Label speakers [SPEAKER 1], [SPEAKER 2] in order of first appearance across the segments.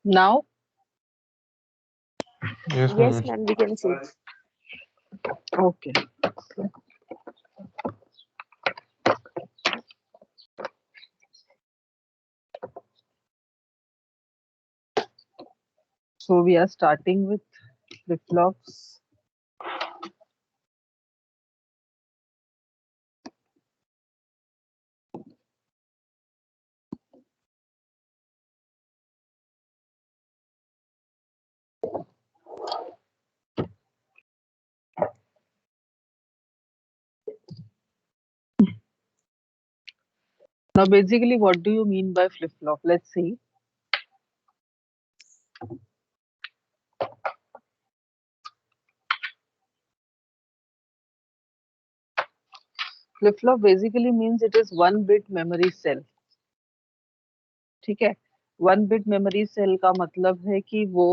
[SPEAKER 1] Now,
[SPEAKER 2] Yes,
[SPEAKER 3] Yes,
[SPEAKER 2] ma'am.
[SPEAKER 3] ma'am, we can see.
[SPEAKER 1] okay. So we are starting with flip-flops. Now, basically, what do you mean by flip-flop? Let's see. Flip-flop basically means it is one bit memory cell. ठीक है, one bit memory cell का मतलब है कि वो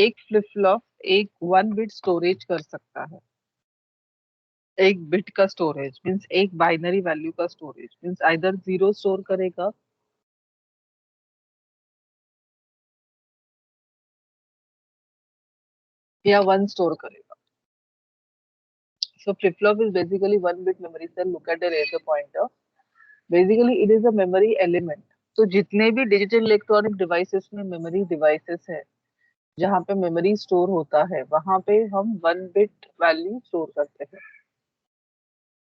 [SPEAKER 1] एक flip flop एक one bit storage कर सकता है। एक बिट का स्टोरेज मीन्स एक बाइनरी वैल्यू का storage means either zero store करेगा या वन स्टोर करेगा। So flip flop is basically one bit memory cell. Look at the laser pointer. Basically it is a memory element. तो जितने भी digital electronic devices में memory devices है जहाँ पे मेमोरी स्टोर होता है वहां पे हम वन बिट वैल्यू स्टोर करते हैं।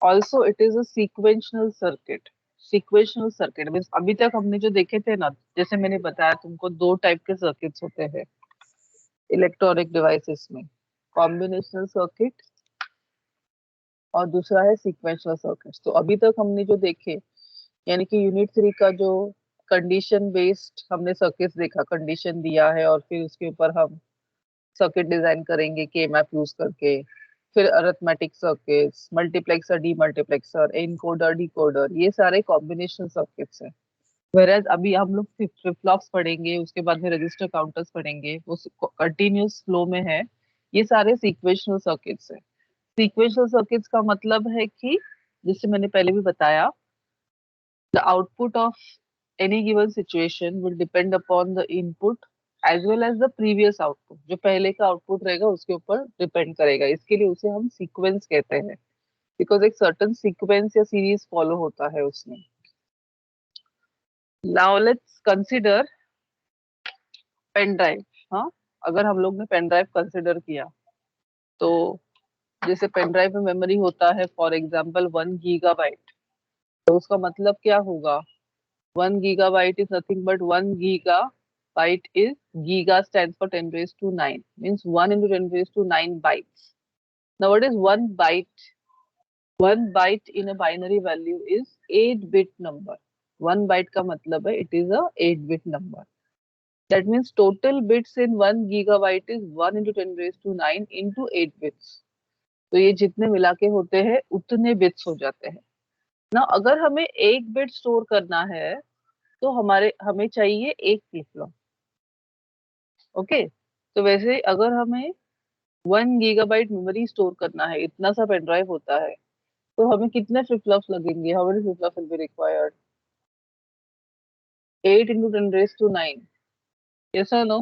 [SPEAKER 1] Also it is a sequential circuit. Sequential circuit means अभी तक हमने जो देखे थे ना, जैसे मैंने बताया तुमको दो टाइप के सर्किट्स होते हैं इलेक्ट्रॉनिक डिवाइसेस में, कॉम्बिनेशनल सर्किट और दूसरा है सीक्वेंशियल सर्किट। तो अभी तक हमने जो देखे यानी कि यूनिट 3 का जो कंडीशन बेस्ड हमने सर्किट्स देखा, कंडीशन दिया है और फिर उसके ऊपर हम सर्किट डिजाइन करेंगे के मैप यूज करके, फिर arithmetic circuits, multiplexer, demultiplexer, encoder, decoder, ये सारे कॉम्बिनेशन सर्किट्स हैं। वेरएज अभी हम लोग फ्लिप फ्लॉप्स पढ़ेंगे, उसके बाद में रजिस्टर काउंटर्स पढ़ेंगे, वो कंटिन्यूस फ्लो में है। ये सारे सीक्वेंशियल सर्किट्स है। सीक्वेंशियल सर्किट्स का मतलब है कि जैसे मैंने पहले भी बताया, the output of any given situation will depend upon the input as well as the previous output। जो पहले का आउटपुट रहेगा उसके ऊपर डिपेंड करेगा, इसके लिए उसे हम सीक्वेंस कहते हैं बिकॉज एक सर्टेन सीक्वेंस या सीरीज फॉलो होता है उसमें। Now let's consider pen drive. हाँ, अगर हम लोग ने पेन ड्राइव कंसिडर किया तो जैसे पेन ड्राइव में मेमोरी होता है फॉर एग्जांपल 1 गीगाबाइट, तो उसका मतलब क्या होगा? 1 gigabyte is nothing but 1 gigabyte is giga stands for 10 raised to 9 means 1 into 10 raised to 9 bytes. Now what is 1 byte? 1 byte in a binary value is 8 bit number. 1 byte का मतलब है it is a 8 bit number. That means total bits in 1 gigabyte is 1 into 10 raised to 9 into 8 bits. तो ये जितने मिला के होते हैं उतने बिट्स हो जाते हैं ना। अगर हमें एक बिट स्टोर करना है तो हमें चाहिए एक फ्लिप फ्लॉप। ओके, तो वैसे अगर हमें 1 गीगाबाइट मेमोरी स्टोर करना है, इतना सा पेन ड्राइव होता है, तो हमें कितने फ्लिप फ्लॉप्स लगेंगे? How many flip flops will be required? 8 into 10 raised to 9। yes or no?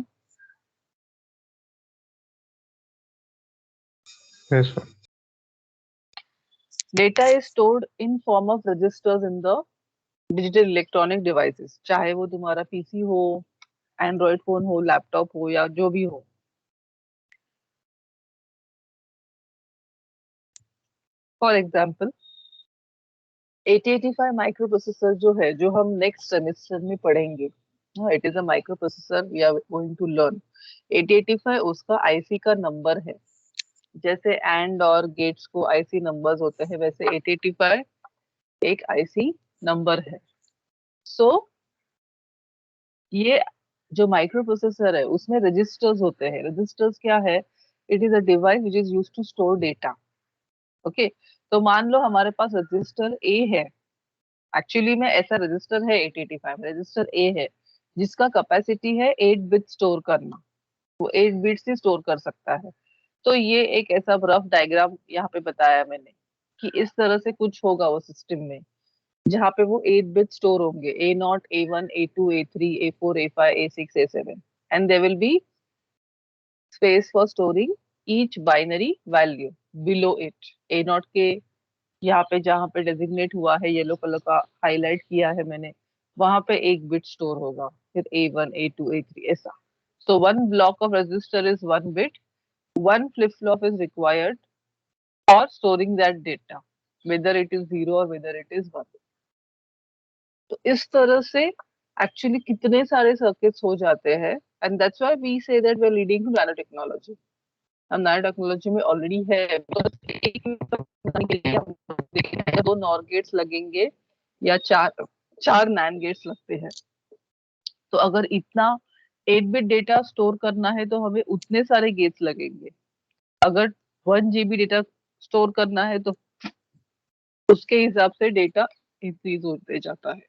[SPEAKER 2] Yes, ma'am.
[SPEAKER 1] Data is stored in form of registers in the digital electronic devices, चाहे वो तुम्हारा PC हो, एंड्रॉइड फोन हो, laptop हो या जो भी हो। फॉर एग्जाम्पल 8085 माइक्रो प्रोसेसर जो है, जो हम नेक्स्ट सेमेस्टर में पढ़ेंगे, it is a microprocessor we are going to learn. 8085 उसका आईसी का नंबर है। जैसे एंड और गेट्स को आईसी नंबर्स होते हैं, वैसे 8085 एक आईसी नंबर है। सो ये जो माइक्रो प्रोसेसर है उसमें रजिस्टर्स होते हैं। रजिस्टर्स क्या है? It is a device which is used to store data. Okay, तो मान लो हमारे पास रजिस्टर ए है। एक्चुअली में ऐसा रजिस्टर है 8085 में, रजिस्टर ए है जिसका कैपेसिटी है 8 बिट स्टोर करना। वो 8 बिट से स्टोर कर सकता है। तो ये एक ऐसा रफ डायग्राम यहाँ पे बताया मैंने कि इस तरह से कुछ होगा वो सिस्टम में, जहाँ पे वो 8 बिट स्टोर होंगे, A0, A1, A2, A3, A4, A5, A6, A7 and there will be space for storing each binary value below it. A not के यहाँ पे जहाँ पे डेजिग्नेट हुआ है येलो कलर का हाईलाइट किया है मैंने, वहां पे एक बिट स्टोर होगा, फिर A1 A2 A3 ऐसा. So one block of register is one bit. One flip-flop is required for storing that data, whether it is zero or whether it is one. तो इस तरह से एक्चुअली कितने सारे circuits हो जाते हैं, and that's why we say that we are leading to nano technology. हम नैनो टेक्नोलॉजी में ऑलरेडी है, बस एक बनाने के लिए हम देखें, दो नॉर गेट्स लगेंगे या चार चार नैन गेट्स लगते हैं. तो अगर इतना 8 बिट डेटा स्टोर करना है तो हमें उतने सारे गेट्स लगेंगे. अगर 1 GB डेटा स्टोर करना है तो उसके हिसाब से डेटा इंक्रीज होते जाता है.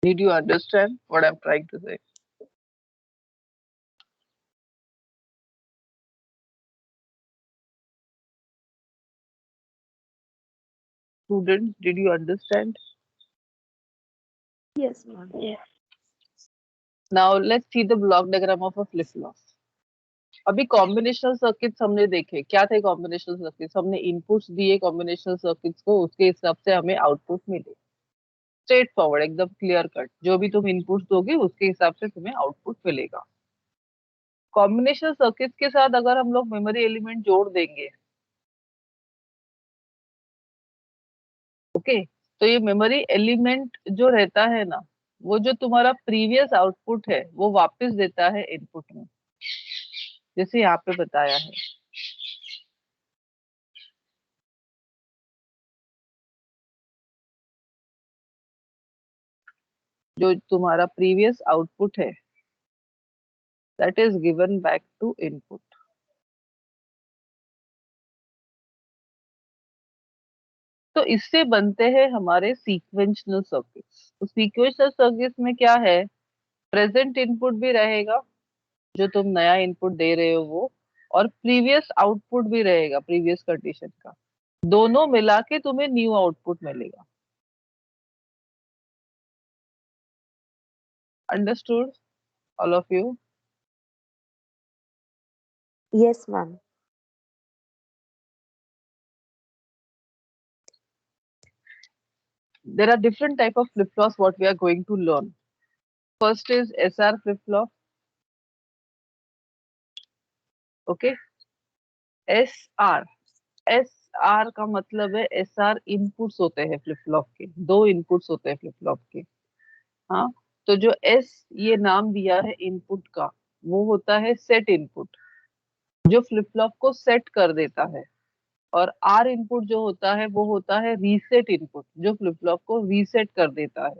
[SPEAKER 1] Did you understand what I'm trying to say? Students, did you understand?
[SPEAKER 2] Yes, ma'am.
[SPEAKER 3] Yes.
[SPEAKER 1] Now let's see the block diagram of a flip-flop. अभी कॉम्बिनेशनल सर्किट्स हमने देखे. क्या थे कॉम्बिनेशनल सर्किट्स? हमने इनपुट्स दिए कॉम्बिनेशनल सर्किट्स को, उसके हिसाब से हमें आउटपुट मिले. स्ट्रेट फॉरवर्ड, एकदम क्लियर कट. जो भी तुम इनपुट्स दोगे उसके हिसाब से तुम्हें आउटपुट मिलेगा. कॉम्बिनेशनल सर्किट्स के साथ अगर हम लोग मेमोरी एलिमेंट जोड़ देंगे, ओके, तो ये मेमोरी एलिमेंट जो रहता है ना, वो जो तुम्हारा प्रीवियस आउटपुट है वो वापस देता है इनपुट में, जैसे यहाँ पे बताया है. जो तुम्हारा प्रीवियस आउटपुट है that is given back to input. तो इससे बनते हैं हमारे सीक्वेंशियल सर्किट्स. तो सीक्वेंशियल सर्किट्स में क्या है, प्रेजेंट इनपुट भी रहेगा जो तुम नया इनपुट दे रहे हो वो, और प्रीवियस आउटपुट भी रहेगा प्रीवियस कंडीशन का. दोनों मिला के तुम्हें न्यू आउटपुट मिलेगा. Understood all of you?
[SPEAKER 2] Yes, ma'am.
[SPEAKER 1] There are different type of flip-flops what we are going to learn. First is SR flip-flop. Okay, SR. SR का मतलब है SR इनपुट्स होते हैं फ्लिप फ्लॉप के, दो inputs होते हैं फ्लिप फ्लॉप के. हाँ, तो जो S ये नाम दिया है इनपुट का, वो होता है सेट इनपुट जो फ्लिप फ्लॉप को सेट कर देता है. और R इनपुट जो होता है वो होता है रीसेट इनपुट जो फ्लिप फ्लॉप को रीसेट कर देता है.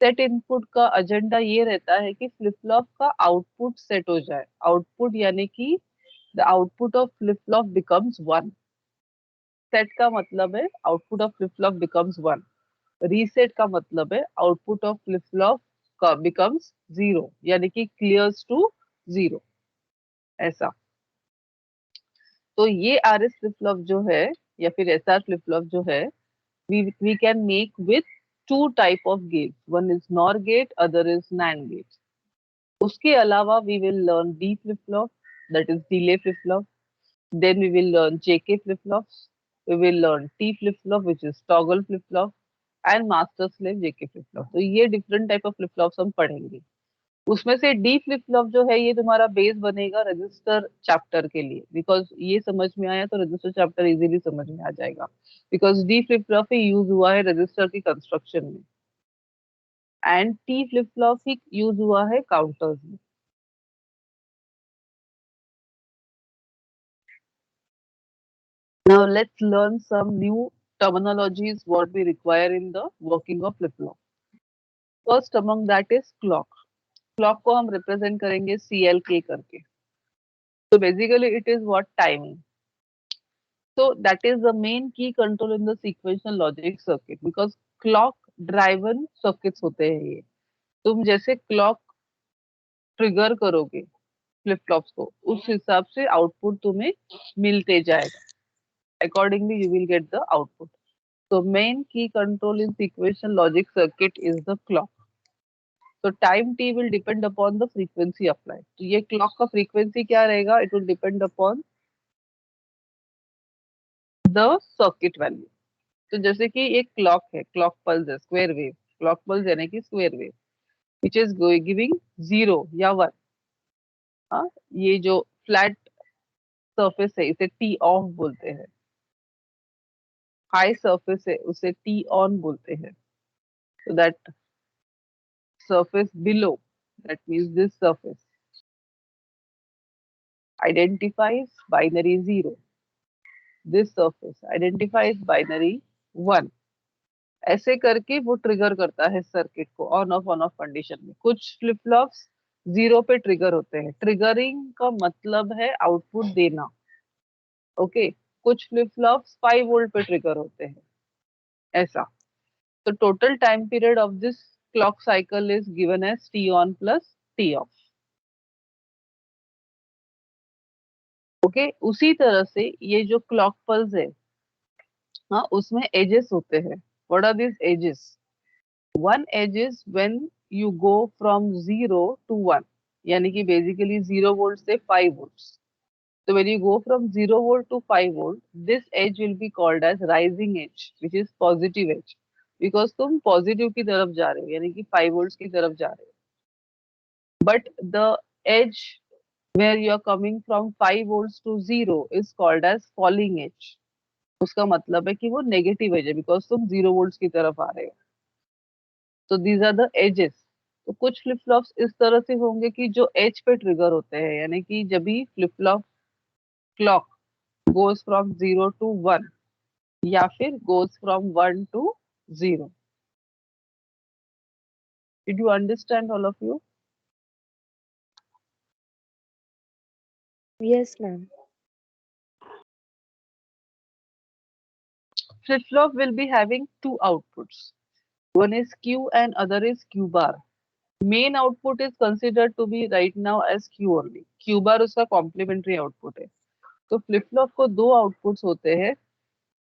[SPEAKER 1] सेट इनपुट का एजेंडा ये रहता है कि फ्लिप फ्लॉप का आउटपुट सेट हो जाए. आउटपुट यानी कि the output of flip flop becomes one. Set का मतलब है output of flip flop becomes one. Reset का मतलब है आउटपुट ऑफ फ्लिप फ्लॉप का बिकम्स जीरो, यानी कि क्लियर्स टू जीरो, ऐसा. तो ये आर एस फ्लिप फ्लॉप जो है या फिर एस आर फ्लिप फ्लॉप जो है, we can make with two type of gates. One is NOR gate, other is NAND gate. उसके अलावा we will learn D flip flop, that is delay flip flop. Then we will learn JK flip flops. We will learn T flip flop, which is toggle flip flop, and master slave JK flip flop. तो ये different type of flip flops हम पढ़ेंगे. उसमें से D flip flop जो है ये तुम्हारा बेस बनेगा रजिस्टर चैप्टर के लिए, बिकॉज ये समझ में आया तो रजिस्टर चैप्टर इजीली समझ में आ जाएगा, because D flip flop he use हुआ है रजिस्टर की कंस्ट्रक्शन में and T flip flop he use हुआ है काउंटर्स में. Now let's learn some new terminologies what we require in the working of flip flop. First among that is clock. Clock को हम represent करेंगे CLK करके. So basically it is what timing. So that is the main key control in the sequential logic circuit because clock driven circuits होते हैं ये. तुम जैसे clock trigger करोगे फ्लिप फ्लॉप्स को, उस हिसाब से आउटपुट तुम्हें मिलते जाएगा. Accordingly you will get the output. So main key control in sequential logic circuit is the clock. तो time T will depend upon the frequency apply. तो ये क्लॉक का फ्रीक्वेंसी क्या रहेगा? It will depend upon the circuit value. तो जैसे कि एक क्लॉक है, क्लॉक पल्स है, स्क्वायर वेव. क्लॉक पल्स यानी कि square wave which is giving 0 या 1. हाँ, ये जो फ्लैट सरफेस है इसे टी ऑफ बोलते हैं. हाई सरफेस है उसे टी ऑन बोलते हैं. So that surface below, that means this surface, identifies binary 0. This surface identifies binary 1. ऐसे करके वो ट्रिगर करता है सर्किट को ऑन ऑफ कंडीशन में. कुछ फ्लिप फ्लॉप्स 0 पे ट्रिगर होते हैं. ट्रिगरिंग का मतलब है आउटपुट देना. ओके. कुछ फ्लिप फ्लॉप्स 5 वोल्ट पे ट्रिगर होते हैं. ऐसा. तो total time period of this clock cycle is given as T on plus T off. Okay. उसी तरह से ये जो क्लॉक पल्स है, हाँ, उसमें एजेस होते हैं. What are this edges? One edge is when you go from 0 to 1, यानी कि बेसिकली 0 वोल्ट से 5 वोल्ट. तो when you go from 0 volt to 5 volt, this edge will be called as rising edge, which is positive edge, because तुम positive की तरफ जा रहे हो, यानी कि 5 वोल्ट की तरफ जा रहे हो. But the edge where you are coming from 5 volts to 0 is called as falling edge. उसका मतलब है कि वो नेगेटिव एज है, बिकॉज तुम 0 वोल्ट्स की तरफ आ रहे हो. तो दीज आर द एजेस. तो कुछ फ्लिप फ्लॉप्स इस तरह से होंगे कि जो एज पे ट्रिगर होते हैं, यानी कि जब भी flip flop clock goes from 0 to 1 या फिर goes from 1 to 0. Did you understand all of you?
[SPEAKER 2] Yes, ma'am.
[SPEAKER 1] Flip flop will be having two outputs. One is Q and other is Q bar. Main output is considered to be right now as Q only. Q bar उसका complementary output है. तो flip flop को दो outputs होते हैं.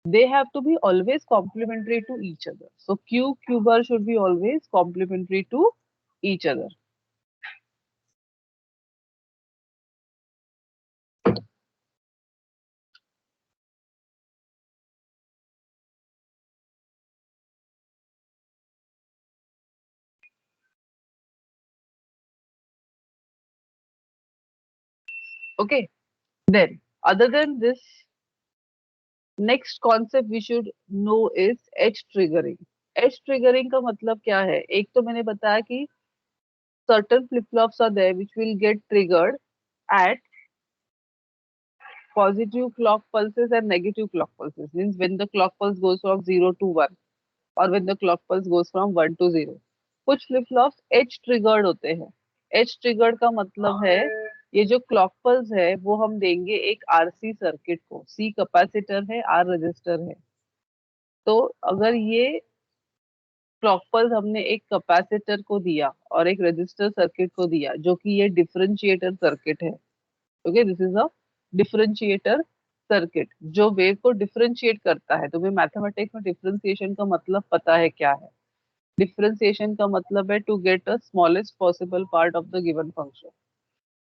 [SPEAKER 1] They have to be always complementary to each other. So Q bar should be always complementary to each other. Okay. Then other than this, next concept we should know is edge triggering. edge triggering का मतलब क्या है? एक तो मैंने बताया कि certain flip flops are there which will get triggered at positive clock pulses and negative clock pulses, means when the clock pulse goes from 0 to 1 or when the clock pulse goes from 1 to 0. कुछ flip flops edge triggered होते हैं. Edge triggered का मतलब है ये जो clock pulse है वो हम देंगे एक आरसी सर्किट को. सी कैपेसिटर है, आर रजिस्टर है. तो अगर ये क्लॉक पल्स हमने एक कैपेसिटर को दिया और एक रजिस्टर सर्किट को दिया, जो कि ये डिफरेंशिएटर सर्किट है. Okay. This is a differentiator circuit जो वेव को डिफरेंशिएट करता है. तुम्हें मैथमेटिक्स में डिफरेंशिएशन का मतलब पता है क्या है? डिफरेंशिएशन का मतलब है to get a smallest possible part of the given function.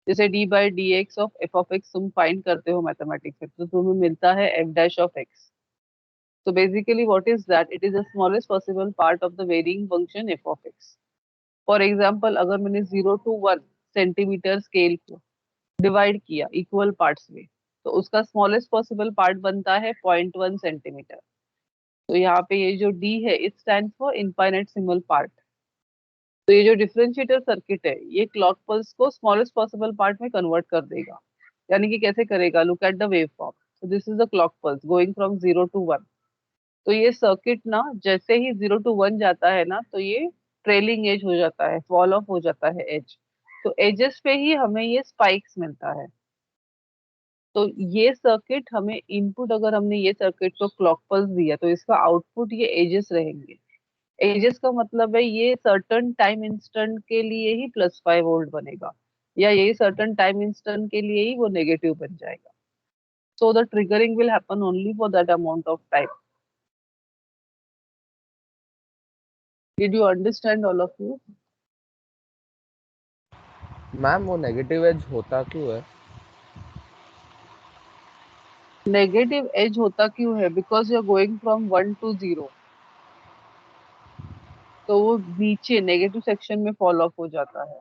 [SPEAKER 1] जैसे D by D X of F of X तुम फाइंड करते हो मैथमेटिक्स में, तो तुम्हें मिलता है F dash of X. So basically what is that? It is the smallest possible part of the varying function f of x. For example, अगर मैंने 0 to 1 सेंटीमीटर स्केल को डिवाइड किया इक्वल पार्ट्स में, तो उसका स्मॉलेस्ट पॉसिबल पार्ट बनता है 0.1 centimetre. तो यहाँ पे ये जो d है it stand for infinitesimal part. तो ये जो डिफरेंशिएटर सर्किट है ये क्लॉक पल्स को स्मॉलेस्ट पॉसिबल पार्ट में कन्वर्ट कर देगा. यानी कि कैसे करेगा? Look at the wave form. So this is the clock pulse going from 0 to 1. तो ये सर्किट ना जैसे ही 0 to 1 जाता है ना, तो ये ट्रेलिंग एज हो जाता है, फॉल ऑफ हो जाता है एज. तो एजेस पे ही हमें ये स्पाइक्स मिलता है. तो ये सर्किट हमें इनपुट, अगर हमने ये सर्किट को क्लॉक पल्स दिया तो इसका आउटपुट ये एजेस रहेंगे. एजेस का मतलब है ये सर्टन टाइम इंस्टेंट के लिए ही +5 वोल्ट बनेगा, या ये सर्टन टाइम इंस्टेंट के लिए ही वो नेगेटिव बन जाएगा. So the triggering will happen only for that amount of time. Did you understand all of you?
[SPEAKER 2] Ma'am वो नेगेटिव एज होता क्यों है?
[SPEAKER 1] नेगेटिव एज होता क्यों है? Because you are going from 1 to 0, तो वो नीचे नेगेटिव सेक्शन में फॉल ऑफ हो जाता है।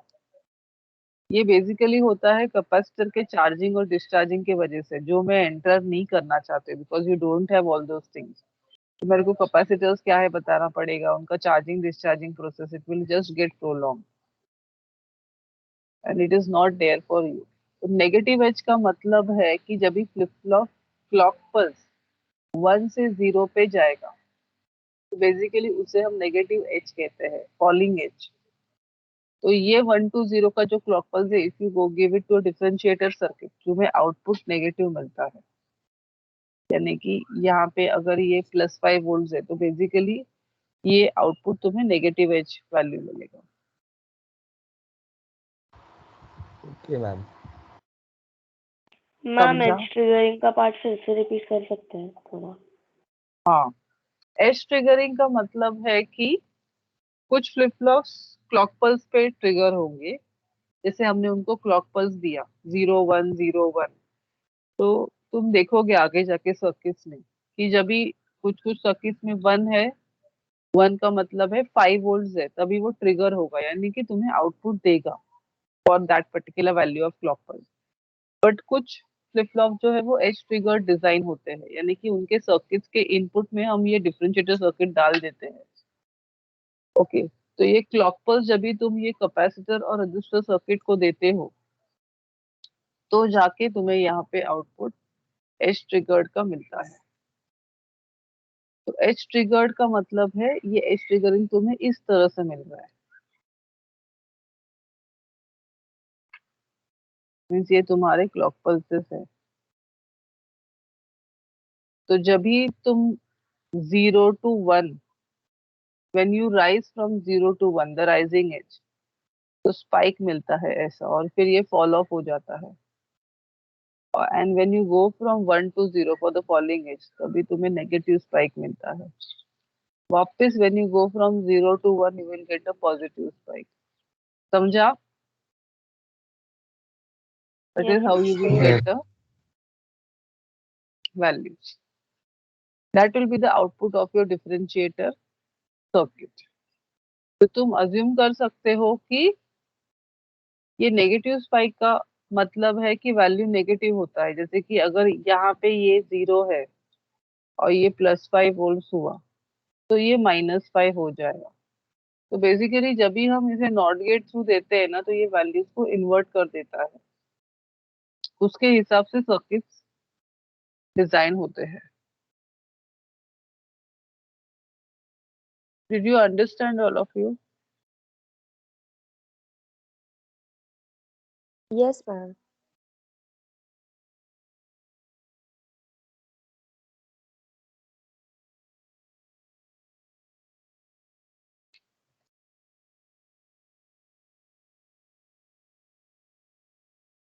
[SPEAKER 1] ये बेसिकली होता है कैपेसिटर के चार्जिंग और डिस्चार्जिंग की वजह से, जो मैं एंटर नहीं करना चाहते, because you don't have all those things. तो मेरे को कैपेसिटर्स क्या है बताना पड़ेगा, उनका charging discharging process, it will just get prolong and it is not there for you. तो नेगेटिव एज का मतलब है कि जब भी फ्लिप फ्लॉप क्लॉक पल्स 1 से 0 पे जाएगा, तो बेसिकली उसे हम नेगेटिव एज कहते हैं, फॉलिंग एज। तो ये 1 to 0 का जो क्लॉक पल्स है, if you go give it to differentiator circuit, तुम्हें आउटपुट नेगेटिव मिलता है। यानी कि यहाँ पे अगर ये +5 वोल्ट है, तो बेसिकली ये आउटपुट तुम्हें नेगेटिव एज वैल्यू मिलेगा।
[SPEAKER 2] Okay ma'am.
[SPEAKER 3] मैम
[SPEAKER 1] समझा?
[SPEAKER 3] एज ट्रिगरिंग का पार्ट फिर से रिपीट कर सकते हैं थोड़ा?
[SPEAKER 1] हाँ, एज ट्रिगरिंग का मतलब है कि कुछ फ्लिप फ्लॉप्स क्लॉक पल्स पे ट्रिगर होंगे। जैसे हमने उनको क्लॉक पल्स दिया 0 1 0 1, तो तुम देखोगे आगे जाके सर्किट्स में कि जब भी कुछ कुछ सर्किट्स में 1 है, 1 का मतलब है 5 वोल्ट है, तभी वो ट्रिगर होगा, यानी कि तुम्हें आउटपुट देगा for that particular value of clock pulse. But कुछ फ्लिप फ्लॉप जो है वो एज ट्रिगर डिजाइन होते हैं, यानी कि उनके सर्किट्स के इनपुट में हम ये डिफरेंशिएटर सर्किट डाल देते हैं। ओके, तो ये क्लॉक पल्स जब भी तुम ये कैपेसिटर और रजिस्टर सर्किट को देते हो, तो जाके तुम्हें यहाँ पे आउटपुट एज ट्रिगर्ड का मिलता है। तो एज ट्रिगर्ड का मतलब है ये एज ट्रिगरिंग तुम्हें इस तरह से मिल रहा है, मीन्स ये तुम्हारे क्लॉक पल्सेस है। तो जब भी तुम 0 to 1, when you rise from 0 to 1, the rising edge, तो स्पाइक मिलता है ऐसा, और फिर ये फॉल ऑफ हो जाता है। And when you go from 1 to 0 for the falling edge, तभी तुम्हें नेगेटिव स्पाइक मिलता है। वापस when you go from 0 to 1, you will get a positive spike. समझा? That
[SPEAKER 3] yes
[SPEAKER 1] is how you will
[SPEAKER 3] ma'am.
[SPEAKER 2] Yes.
[SPEAKER 1] Get the values. That will be the output of your differentiator circuit. तो तुम assume कर सकते हो कि ये negative spike का मतलब है कि वैल्यू नेगेटिव होता है। जैसे कि अगर यहाँ पे ये 0 है और ये +5 वोल्ट हुआ, तो ये -5 हो जाएगा। तो बेसिकली जब भी हम इसे नॉट गेट थ्रू देते हैं ना, तो ये वैल्यूज को इन्वर्ट कर देता है, उसके हिसाब से सर्किट्स डिजाइन होते हैं। Did you understand all of you?
[SPEAKER 4] Yes, ma'am.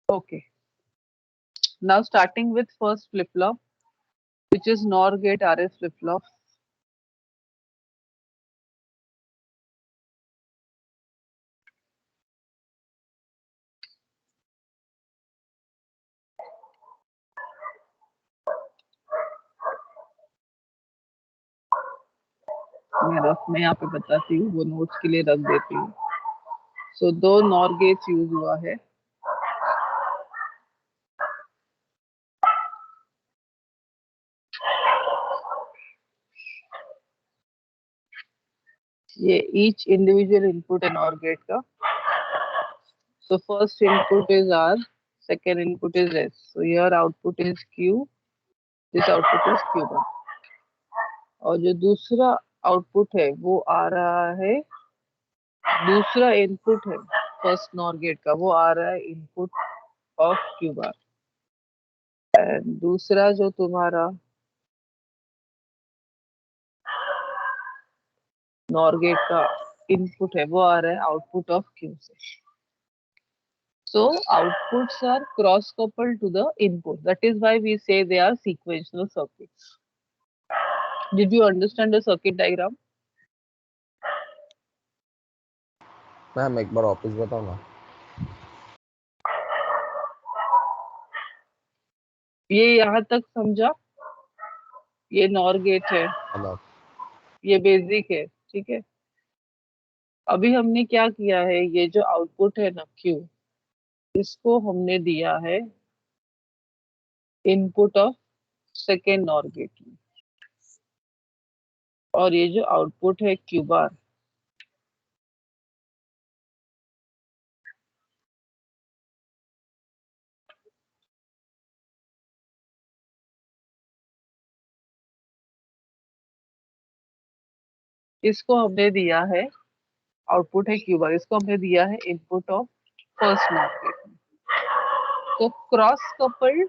[SPEAKER 1] Okay. Now starting with first flip flop, which is NOR gate RS flip flop. मैं यहाँ पे बताती हूँ, वो नोट्स के लिए रख देती हूँ। सो दो नॉर गेट्स यूज हुआ है। ये ईच इंडिविजुअल इनपुट है नॉर गेट का। So first input is R, second input is S. So here output is Q, this output is Q1। और जो दूसरा आउटपुट है वो आ रहा है, दूसरा इनपुट है फर्स्ट नॉर गेट का, वो आ रहा है input of Q bar. And दूसरा जो तुम्हारा नॉर गेट का इनपुट है, वो आ रहा है आउटपुट ऑफ Q से। So outputs are cross coupled to the input. That is why we say they are sequential circuits. Did you understand the circuit diagram?
[SPEAKER 2] Ma'am एक बार वापस बताओ ना।
[SPEAKER 1] ये यहाँ तक समझा? ये नॉर गेट है,
[SPEAKER 2] हाँ मैम।
[SPEAKER 1] ये बेसिक है, ठीक है। अभी हमने क्या किया है, ये जो आउटपुट है ना क्यू, इसको हमने दिया है input of second NOR gate में, और ये जो आउटपुट है क्यू बार, इसको हमने दिया है, आउटपुट है क्यू बार, इसको हमने दिया है input of first NOR gate में। तो cross coupled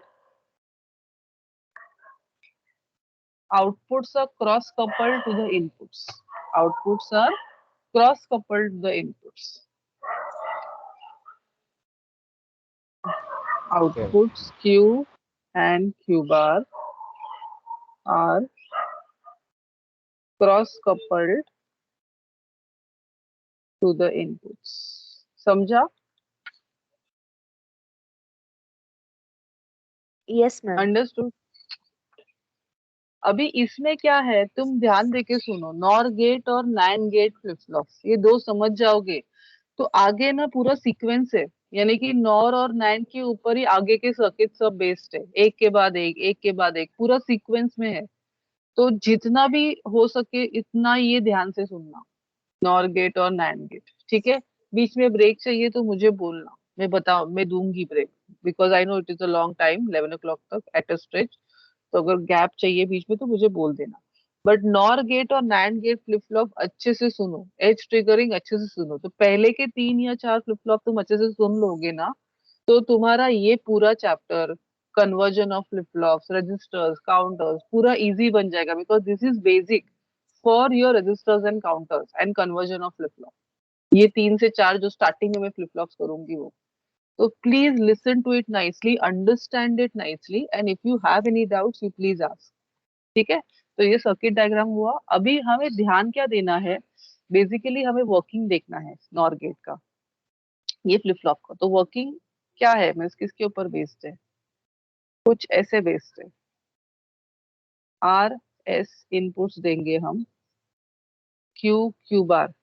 [SPEAKER 1] outputs are cross coupled to the inputs. Outputs are cross coupled to the inputs.
[SPEAKER 2] Okay.
[SPEAKER 1] Outputs Q and Q bar are cross coupled to the inputs. समझा?
[SPEAKER 3] Yes, ma'am.
[SPEAKER 1] Understood? अभी इसमें क्या है, तुम ध्यान देके सुनो, nor gate और नैंड गेट फ्लिप फ्लॉप्स, ये दो समझ जाओगे तो आगे ना पूरा सीक्वेंस है, यानी कि नॉर और नैंड के ऊपर ही आगे के सर्किट सब बेस्ड है, एक के बाद एक के बाद एक, पूरा सीक्वेंस में है। तो जितना भी हो सके इतना ये ध्यान से सुनना, नॉर गेट और नैंड गेट, ठीक है। बीच में ब्रेक चाहिए तो मुझे बोलना, मैं दूंगी break, because I know it is a long time, 11 o'clock तक एट अ स्ट्रेच। तो अगर गैप चाहिए बीच में तो मुझे बोल देना। बट नॉर गेट और नैंड गेट फ्लिप फ्लॉप अच्छे से सुनो, एज ट्रिगरिंग अच्छे से सुनो, तो पहले के 3 या 4 फ्लिप फ्लॉप तुम अच्छे से सुन लोगे ना, तो तुम्हारा ये पूरा chapter, conversion of flip flops, registers, counters, पूरा इजी बन जाएगा, because this is basic for your registers and counters and conversion of flip flop. ये 3 से 4 जो स्टार्टिंग में मैं फ्लिप फ्लॉप्स करूंगी वो, तो please listen to it nicely, understand it nicely, and if you have any doubts you please ask, ठीक है। तो ये सर्किट डायग्राम हुआ। अभी हमें ध्यान क्या देना है, बेसिकली हमें वर्किंग देखना है नॉर गेट का, ये फ्लिप फ्लॉप का। तो वर्किंग क्या है, मीन्स किसके ऊपर बेस्ड है, कुछ ऐसे बेस्ड है, आर एस इनपुट्स देंगे हम, क्यू क्यू बार,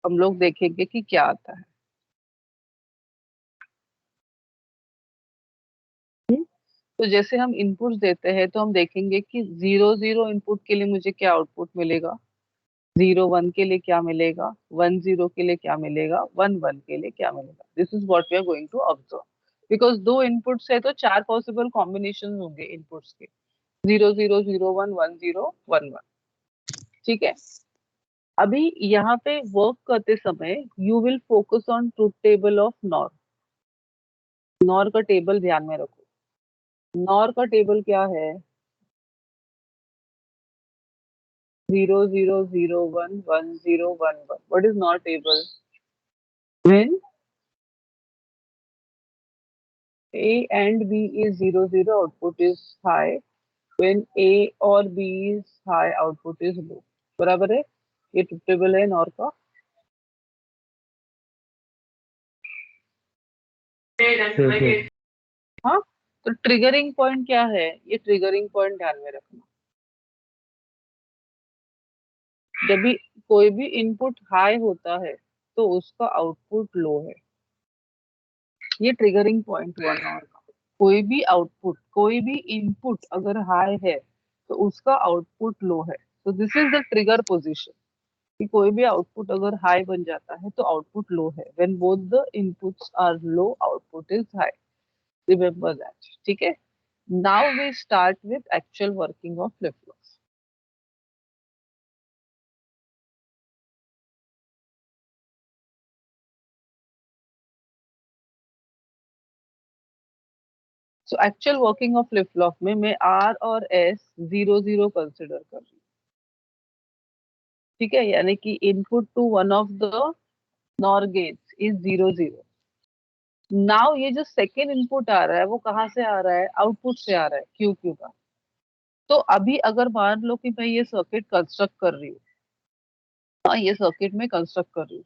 [SPEAKER 1] हम लोग देखेंगे कि क्या आता है। हम्म? तो जैसे हम इनपुट्स देते हैं तो हम देखेंगे कि 0 0 इनपुट के लिए मुझे क्या आउटपुट मिलेगा, 0 1 के लिए क्या मिलेगा, 1 0 के लिए क्या मिलेगा, 1 1 के लिए क्या मिलेगा। This is what we are going to observe, because दो इनपुट्स है तो 4 पॉसिबल कॉम्बिनेशन होंगे इनपुट्स के, 0 0 0 1 1 0 1 1, ठीक है। अभी यहाँ पे वर्क करते समय you will focus on truth table of nor, nor का टेबल ध्यान में रखो। नॉर का टेबल क्या है, 0 0 0 1 1 0 1 1, what is nor table, when A and B is 0 0, output is high. When A और B is high, output is low. बराबर है, ये ट्रुथ टेबल है नॉर का। हाँ, तो ट्रिगरिंग पॉइंट क्या है, ये ट्रिगरिंग पॉइंट ध्यान में रखना। जब भी कोई भी इनपुट हाई होता है तो उसका आउटपुट लो है, ये ट्रिगरिंग पॉइंट हुआ नॉर का। कोई भी आउटपुट, कोई भी इनपुट अगर हाई है तो उसका आउटपुट लो है, तो this is the trigger position, कि कोई भी आउटपुट अगर हाई बन जाता है तो आउटपुट लो है, when both the inputs are low output is high, remember that, ठीक है। Now we start with actual working of flip flops. So actual working of flip flop में मैं आर और एस 0 0 कंसिडर कर रही हूँ, ठीक है, यानी कि input to one of the NOR gates is 0 0। Now ये जो सेकेंड इनपुट आ रहा है वो कहाँ से आ रहा है, आउटपुट से आ रहा है, क्यू क्यू का। तो अभी अगर मान लो कि मैं ये सर्किट कंस्ट्रक्ट कर रही हूँ, हाँ ये सर्किट में कंस्ट्रक्ट कर रही हूँ,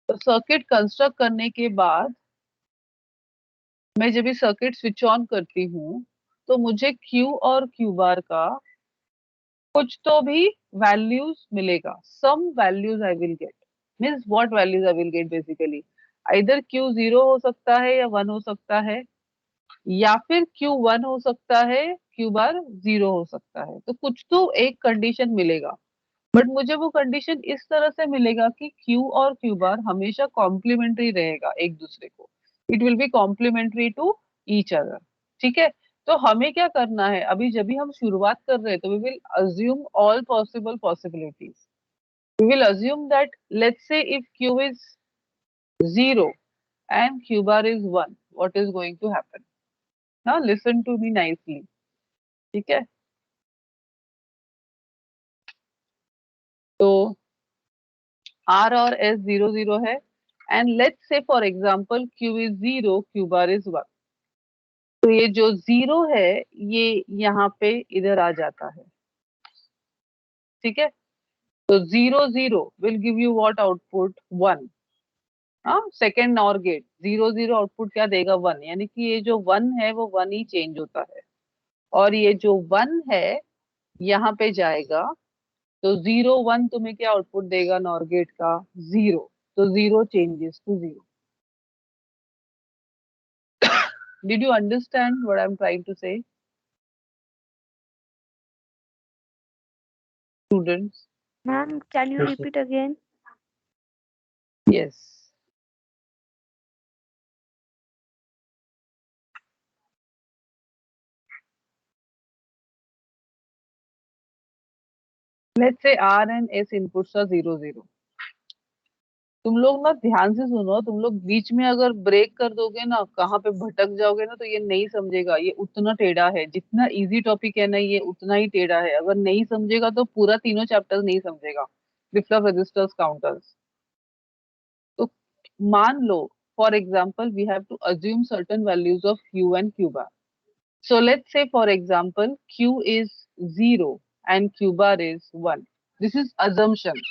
[SPEAKER 1] तो सर्किट कंस्ट्रक्ट करने के बाद मैं जब भी सर्किट स्विच ऑन करती हूँ तो मुझे Q और Q बार का कुछ तो भी वैल्यूज मिलेगा, some values I will get. Means what values I will get basically, either Q 0 हो सकता है या 1 हो सकता है, या फिर Q 1 हो सकता है, Q बार 0 हो सकता है। तो कुछ तो एक कंडीशन मिलेगा, बट मुझे वो कंडीशन इस तरह से मिलेगा कि Q और Q बार हमेशा कॉम्प्लीमेंट्री रहेगा एक दूसरे को, it will be complementary to each other. ठीक है, तो हमें क्या करना है, अभी जब भी हम शुरुआत कर रहे हैं तो we will assume all possible possibilities. We will assume that let's say if Q इज 0 and Q bar is 1, what is going to happen? Now listen to me nicely. ठीक है, तो R और S 0 0 है, and let's say for example Q is 0, Q bar is 1। तो ये जो 0 है ये यहाँ पे इधर आ जाता है। ठीक है, तो 0 0 will give you what output 1। हाँ, सेकेंड नॉर गेट 0 0 आउटपुट क्या देगा 1, यानी कि ये जो 1 है वो 1 ही चेंज होता है, और ये जो 1 है यहाँ पे जाएगा, तो 0 1 तुम्हें क्या आउटपुट देगा नॉर गेट का 0। तो 0 changes to 0। Did you understand what I am trying to say students?
[SPEAKER 3] Ma'am, can you
[SPEAKER 2] Yes, sir.
[SPEAKER 3] repeat again?
[SPEAKER 1] Yes, let's say R and S inputs are 0 0। तुम लोग ना ध्यान से सुनो, तुम लोग बीच में अगर ब्रेक कर दोगे ना, कहाँ पे भटक जाओगे ना, तो ये नहीं समझेगा, ये उतना टेढ़ा है, जितना इजी टॉपिक है ना ये उतना ही टेढ़ा है। अगर नहीं समझेगा तो पूरा तीनों चैप्टर नहीं समझेगा, फ्लिप रजिस्टर्स काउंटर्स। तो मान लो for example we have to assume certain values of Q and Q bar। So let's say for example Q is 0 and Q bar is 1। This is assumption।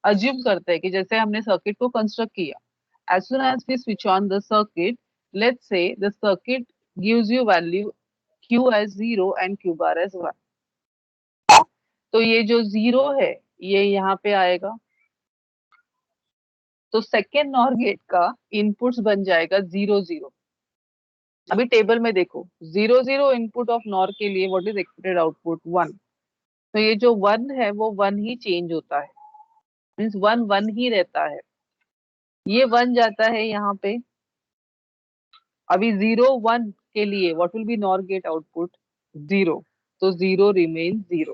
[SPEAKER 1] assume करते हैं कि जैसे हमने circuit को construct किया, as soon as we switch on the circuit, let's say the circuit gives you value Q as 0 and Q bar as 1। तो ये जो 0 है ये यहाँ पे आएगा, तो सेकेंड नॉर गेट का इनपुट्स बन जाएगा 0 0। अभी टेबल में देखो 0 0 इनपुट ऑफ नॉर के लिए व्हाट इज एक्सपेक्टेड आउटपुट 1। तो ये जो 1 है वो 1 ही चेंज होता है, मीन्स 1 1 ही रहता है। ये 1 जाता है यहाँ पे, अभी 0 1 के लिए what will be NOR gate output 0। तो 0 remain 0,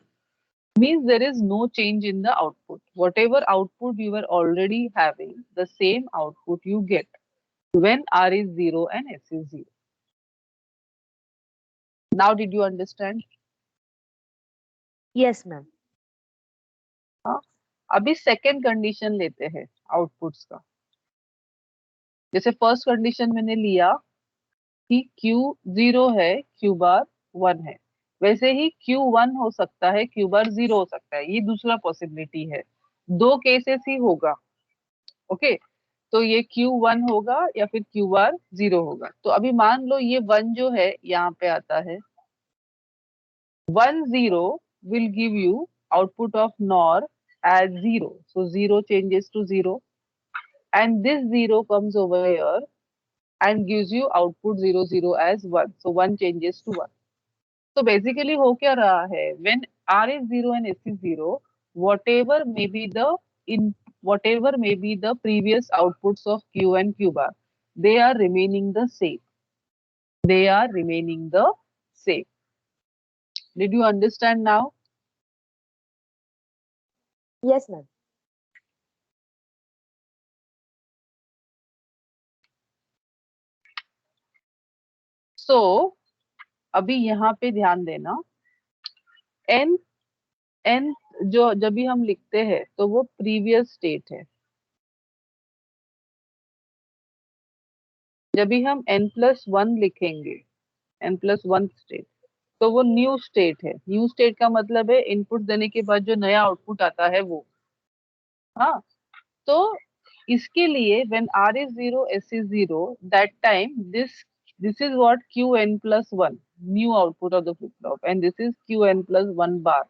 [SPEAKER 1] means there is no change in the output, whatever output you were already having, the same output you get when R is 0 and S is 0। now did you understand?
[SPEAKER 3] Yes, ma'am.
[SPEAKER 1] हाँ, अभी second condition लेते हैं outputs का। जैसे first condition मैंने लिया कि Q 0 है, Q बार 1 है, वैसे ही Q 1 हो सकता है, Q बार 0 हो सकता है, ये दूसरा पॉसिबिलिटी है। दो केसेस ही होगा। ओके, तो ये Q1 होगा या फिर Q बार 0 होगा। तो अभी मान लो ये 1 जो है यहाँ पे आता है, 1 0 will give you output of NOR as 0, so 0 changes to 0, and this 0 comes over here and gives you output 0 0 as 1, so 1 changes to 1। तो बेसिकली हो क्या रहा है, when R is 0 and S is 0, whatever may be the in whatever may be the previous outputs of Q and Q bar, they are remaining the same, they are remaining the same। did you understand now?
[SPEAKER 3] Yes, ma'am.
[SPEAKER 1] so अभी यहाँ पे ध्यान देना, n n जो जब भी हम लिखते हैं तो वो प्रीवियस स्टेट है, जब भी हम n+1 लिखेंगे, n+1 स्टेट, तो वो न्यू स्टेट है। न्यू स्टेट का मतलब है इनपुट देने के बाद जो नया आउटपुट आता है वो। हाँ, तो इसके लिए when R is 0 S is 0, that time this is what qn plus 1 new output of the flip flop and this is qn plus 1 bar.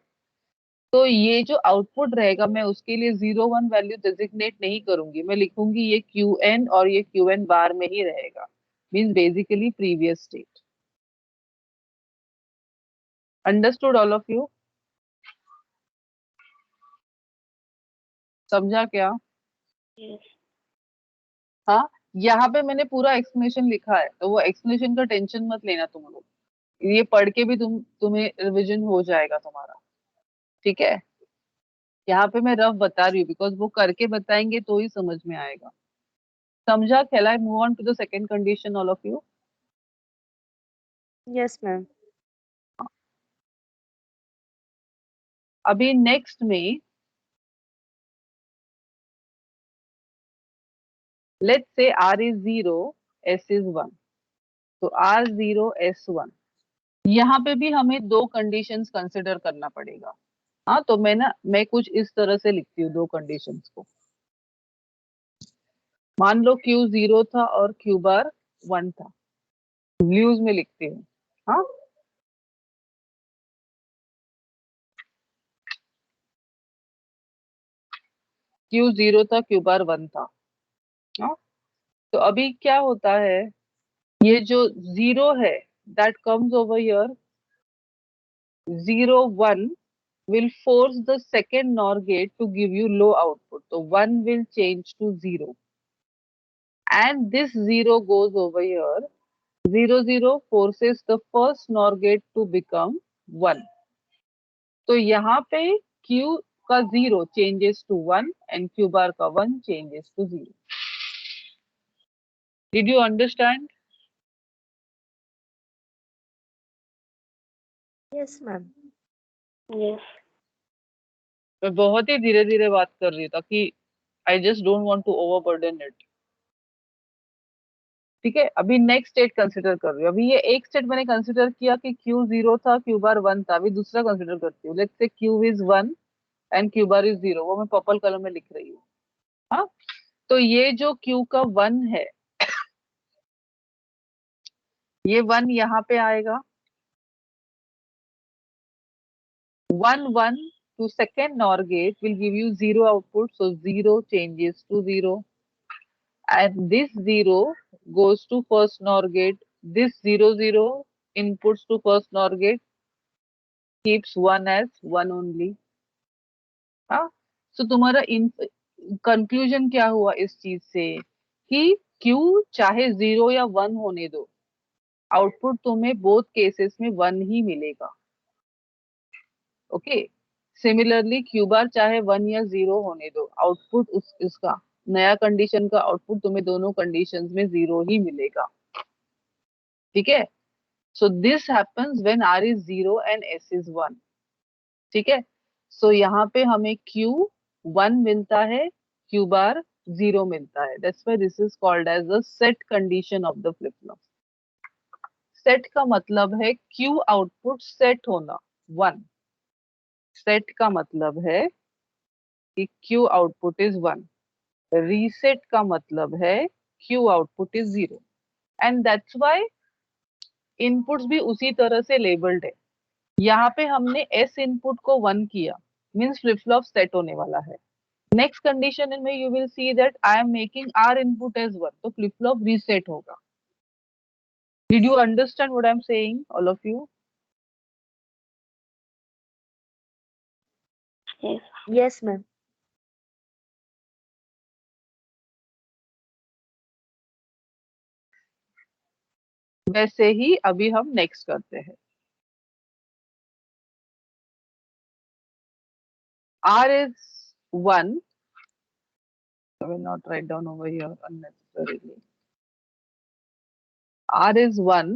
[SPEAKER 1] तो ये जो आउटपुट रहेगा मैं उसके लिए 0 1 वैल्यू डेजिग्नेट नहीं करूंगी, मैं लिखूंगी ये qn और ये qn बार में ही रहेगा, means basically previous state. Understood all of you? समझा क्या? हाँ, यहाँ पे मैंने पूरा एक्सप्लेनेशन लिखा है तो वो एक्सप्लेनेशन का टेंशन मत लेना तुम लोग, ये पढ़ के भी तुम्हें रिविजन हो जाएगा तुम्हारा. ठीक है, यहाँ पे मैं रफ बता रही हूँ बिकॉज वो करके बताएंगे तो ही समझ में आएगा. समझा? Can I move on to the second condition all of you?
[SPEAKER 3] Yes, ma'am.
[SPEAKER 1] अभी नेक्स्ट में let's say r is 0 s is 1, तो r 0 s 1, यहाँ पे भी हमें दो कंडीशंस कंसिडर करना पड़ेगा. हाँ, तो मैं कुछ इस तरह से लिखती हूँ दो कंडीशंस को. मान लो q 0 था और q बार 1 था, व्यूज में लिखती हूँ. हाँ, q 0 था, q बार 1 था. हाँ, तो अभी क्या होता है, ये जो 0 है that comes over here, 0 1 will force the second NOR gate to give you low output. So 1 will change to 0. And this 0 goes over here. 0 0 forces the first NOR gate to become 1. तो यहाँ पे Q का 0 changes to 1 and Q bar का 1 changes to 0. Did you understand?
[SPEAKER 3] Yes, ma'am.
[SPEAKER 4] Yes.
[SPEAKER 1] मैं बहुत ही धीरे धीरे बात कर रही हूँ ताकि I just don't want to overburden it. ठीक है, अभी नेक्स्ट स्टेट कंसिडर कर रही हूँ. अभी ये एक स्टेट मैंने कंसिडर किया कि Q 0 था, Q बार 1 था. अभी दूसरा कंसिडर करती हूँ. Let's say Q is 1 and Q bar is 0. वो मैं पर्पल कलर में लिख रही हूँ. हाँ, तो ये जो Q का 1 है, ये 1 यहाँ पे आएगा. 1 1 to second NOR gate will give you 0 output, so 0 changes to 0. And this 0 goes to first NOR gate. This 0 0 inputs to first NOR gate keeps 1 as 1 only. हाँ, so तुम्हारा कंक्लूजन क्या हुआ इस चीज से कि Q चाहे 0 या 1 होने दो, आउटपुट तुम्हें बोथ केसेस में 1 ही मिलेगा. ओके, सिमिलरली Q बार चाहे 1 या 0 होने दो, आउटपुट इसका नया कंडीशन का आउटपुट तुम्हें दोनों कंडीशंस में 0 ही मिलेगा. ठीक है, so this happens when r is 0 and s is 1. ठीक है, सो यहाँ पे हमें Q 1 मिलता है, Q बार 0 मिलता है. That's why this is called as the set condition of the flip flop. Set का मतलब है Q आउटपुट सेट होना 1. सेट का मतलब है कि Q आउटपुट इज 1. रीसेट का मतलब है Q output is 0. And that's why inputs भी उसी तरह से लेबल्ड है. यहाँ पे हमने S इनपुट को 1 किया, मींस फ्लिप फ्लॉप सेट होने वाला है. नेक्स्ट कंडीशन में you will see that I am making R input as 1, तो फ्लिप फ्लॉप रीसेट होगा. Did you understand what I am saying all of you?
[SPEAKER 4] Yes.
[SPEAKER 3] Yes, ma'am.
[SPEAKER 1] वैसे ही अभी हम next करते हैं. R is 1. I will not write down over here unnecessarily. R is 1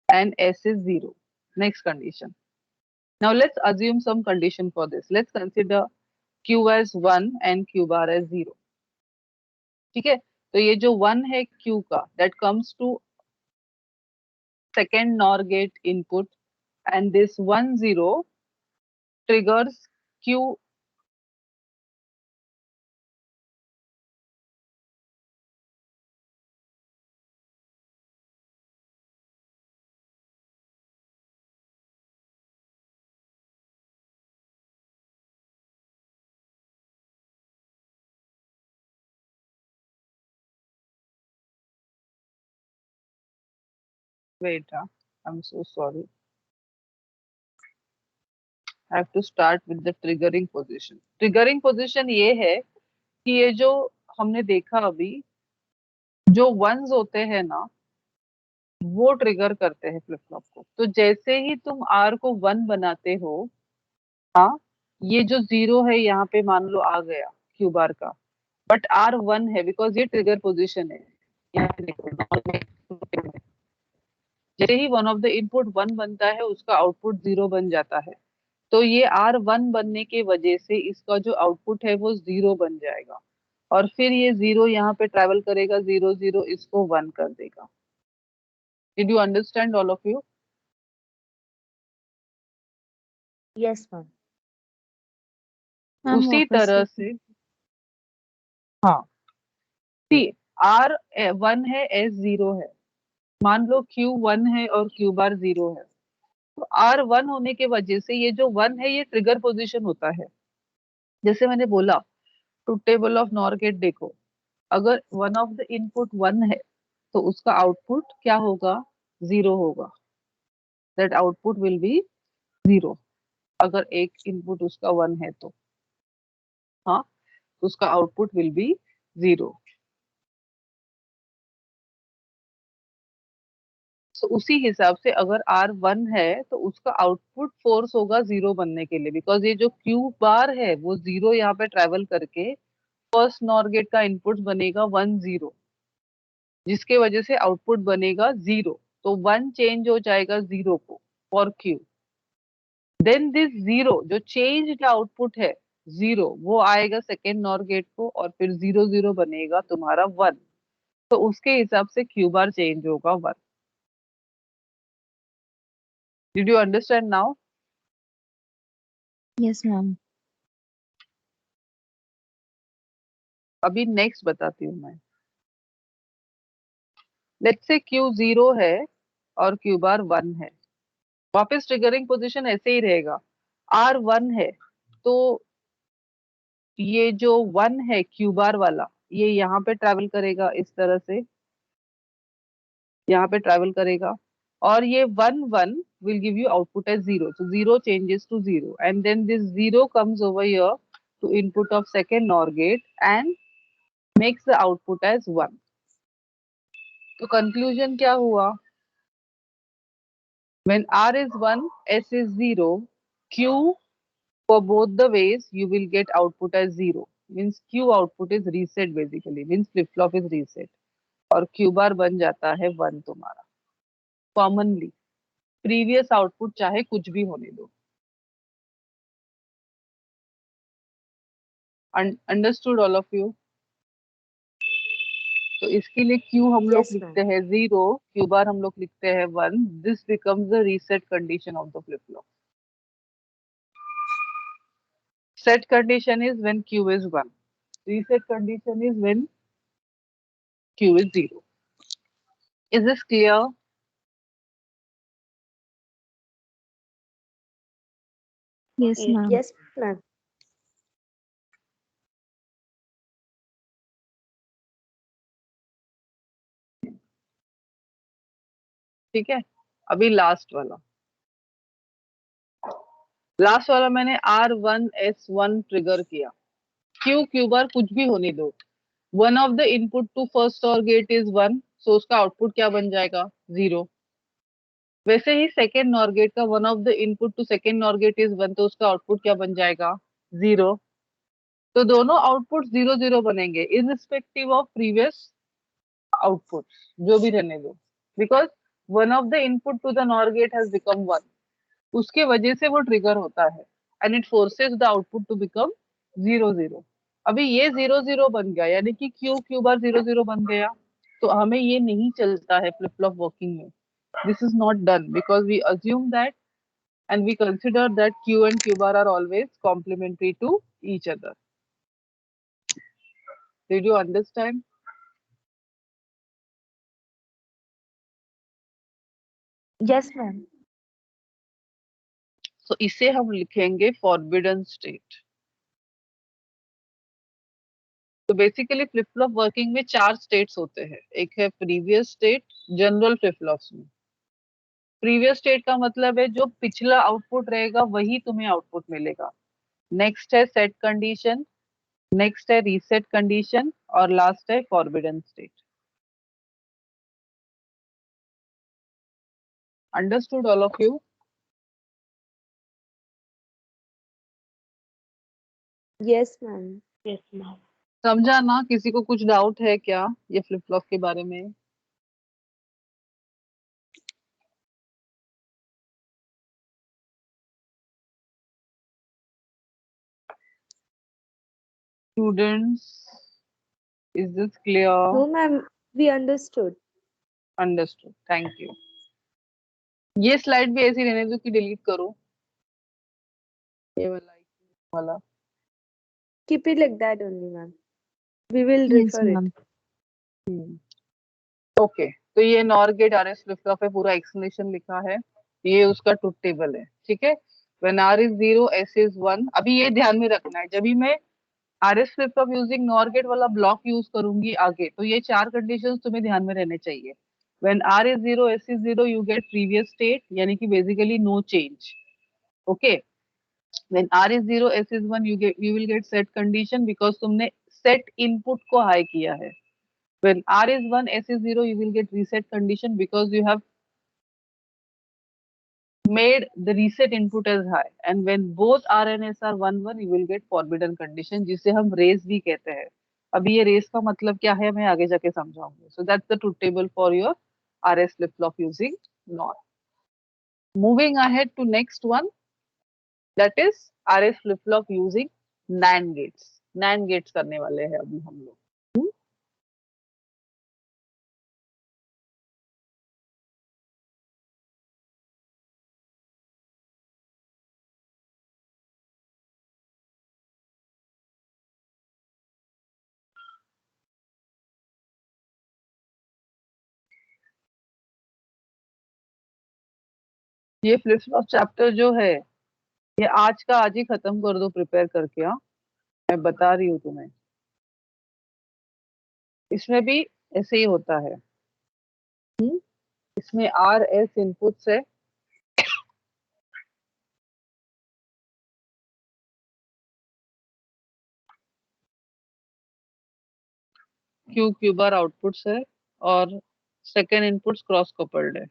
[SPEAKER 1] and S is 0. Next condition. Now let's assume some condition for this. Let's consider Q as 1 and Q bar as 0. ठीक है, तो ये जो 1 है Q का, that comes to second NOR gate input, and this 1 0 triggers Q Wait, I'm so sorry. I have to start with the triggering position. Triggering position ये है कि ये जो हमने देखा अभी, जो वंस होते हैं ना, वो ट्रिगर करते हैं फ्लिप फ्लॉप को। तो जैसे ही तुम आर को वन बनाते हो, हाँ, ये जो जीरो है यहाँ पे मान लो आ गया क्यू बार का, बट आर वन है बिकॉज ये ट्रिगर पोजीशन है। यहाँ पे देखो, जैसे ही one of the input one बनता है उसका आउटपुट जीरो बन जाता है। तो ये आर वन बनने के वजह से इसका जो आउटपुट है वो जीरो बन जाएगा, और फिर ये जीरो यहाँ पे ट्रेवल करेगा, जीरो जीरो इसको वन कर देगा। Did you understand all of you?
[SPEAKER 3] Yes, ma'am.
[SPEAKER 1] उसी तरह से, हाँ, सी, आर वन है, एस जीरो है, मान लो क्यू वन है और क्यू बार जीरो है। तो आर वन होने के वजह से ये जो वन है ये ट्रिगर पोजीशन होता है। जैसे मैंने बोला, truth table of NOR gate देखो, अगर one of the input one है तो उसका आउटपुट क्या होगा? जीरो होगा। That output will be zero. अगर एक इनपुट उसका वन है तो, हाँ, तो उसका आउटपुट विल बी जीरो। तो उसी हिसाब से अगर आर वन है तो उसका आउटपुट फोर्स होगा जीरो बनने के लिए, बिकॉज ये जो क्यू बार है वो जीरो यहाँ पे ट्रेवल करके फर्स्ट नॉर गेट का इनपुट बनेगा वन जीरो, जिसके वजह से आउटपुट बनेगा जीरो। तो वन चेंज हो जाएगा जीरो को for Q. Then this zero जो चेंज आउटपुट है जीरो, वो आएगा सेकेंड नॉर गेट को और फिर जीरो जीरो बनेगा तुम्हारा वन। तो उसके हिसाब से क्यू बार चेंज होगा one. Did you understand now?
[SPEAKER 3] Yes, ma'am.
[SPEAKER 1] अभी नेक्स्ट बताती हूँ मैं। लेट्स से क्यू जीरो है और क्यू बार वन है, वापस ट्रिगरिंग पोजीशन ऐसे ही रहेगा। आर वन है तो ये जो वन है क्यू बार वाला, ये यहाँ पे ट्रेवल करेगा इस तरह से, यहाँ पे ट्रेवल करेगा, और ये one one will give you output as zero. so zero changes to zero and then this zero comes over here to input of second NOR gate and makes the output as one। तो conclusion क्या हुआ? when R is 1, S is 0, Q for both the ways you will get output as 0, means Q output is reset, basically means flip flop is reset, और Q बार बन जाता है 1 तुम्हारा commonly. Previous output चाहे कुछ भी होने दो। Understood all of you? तो इसके लिए Q हम लोग
[SPEAKER 3] Yes, ma'am.
[SPEAKER 1] लिखते हैं जीरो, Q बार हम लोग लिखते हैं one. This becomes the reset condition of the flip flop. Set condition is when Q is 1, reset condition is when Q is 0। is this clear?
[SPEAKER 3] Yes, ma'am. Yes, ma'am.
[SPEAKER 1] ठीक है, अभी last वाला। Last वाला मैंने R1S1 trigger किया। Q bar कुछ भी होने दो, one of the input to first और गेट इज वन, सो उसका आउटपुट क्या बन जाएगा? जीरो। वैसे ही सेकेंड नॉर गेट का one of the input to second NOR gate is one, तो उसका आउटपुट क्या बन जाएगा? जीरो। तो दोनों आउटपुट जीरो जीरो बनेंगे इनरिस्पेक्टिव ऑफ प्रीवियस आउटपुट, जो भी रहने दो, because one of the input to the NOR gate has become one. उसके वजह से वो ट्रिगर होता है and it forces the output to become zero zero. अभी ये जीरो जीरो बन गया, यानी कि Q Q bar zero zero बन गया, तो हमें ये नहीं चलता है फ्लिप फ्लॉप वर्किंग में। This is not done because we assume that and we consider that Q and Q bar are always complementary to each other. Did you understand?
[SPEAKER 3] Yes, ma'am.
[SPEAKER 1] So इसे हम लिखेंगे forbidden state। तो basically flip flop working में चार states होते हैं। एक है previous state general flip flops में, प्रीवियस स्टेट का मतलब है जो पिछला आउटपुट रहेगा वही तुम्हें आउटपुट मिलेगा। नेक्स्ट है सेट कंडीशन, नेक्स्ट है रीसेट कंडीशन और लास्ट है forbidden state. Understood all of you?
[SPEAKER 3] Yes, ma'am. Yes, ma'am.
[SPEAKER 1] समझा ना? किसी को कुछ डाउट है क्या ये फ्लिप फ्लॉप के बारे में? Students, is this clear?
[SPEAKER 3] No, ma'am. We understood.
[SPEAKER 1] Understood, thank you. ये स्लाइड भी ऐसी रहने दो कि डिलीट करो ये वाला।
[SPEAKER 3] Keep it like that only, ma'am. We will
[SPEAKER 4] Yes,
[SPEAKER 3] refer
[SPEAKER 4] ma'am.
[SPEAKER 3] it.
[SPEAKER 1] Okay, तो ये NOR gate R S flip flop है, पूरा एक्सप्लेनेशन लिखा है, ये उसका ट्रुथ टेबल है, ठीक है। When R is 0 S is 1। अभी ये ध्यान में रखना है, जब भी मैं R S flip flop using NOR gate वाला ब्लॉक यूज करूंगी आगे, तो ये 4 कंडीशंस तुम्हें ध्यान में रहने चाहिए। When R is 0 S is 0 you get previous state, यानी कि basically no change. Okay, when R is 0 S is 1 you will get set condition, because तुमने सेट इनपुट को हाई किया है। When R is 1, S is 0, you will get reset condition because you have made the reset input as high. And when both R and S are 1, 1, you will get forbidden condition, जिसे हम race भी कहते हैं। अभी ये race का मतलब क्या है मैं आगे जाके समझाऊंगी। So that's the truth table for your RS flip flop using NOR. Moving ahead to next one, that is RS flip flop using NAND gates. NAND gates करने वाले हैं अभी हम लोग। ये फ्लिप फ्लॉप चैप्टर जो है ये आज का आज ही खत्म कर दो प्रिपेयर करके। हाँ, मैं बता रही हूँ तुम्हें, इसमें भी ऐसे ही होता है। इसमें आर एस इनपुट्स है, क्यू क्यू बार आउटपुट्स है और सेकेंड इनपुट्स क्रॉस कपल्ड है।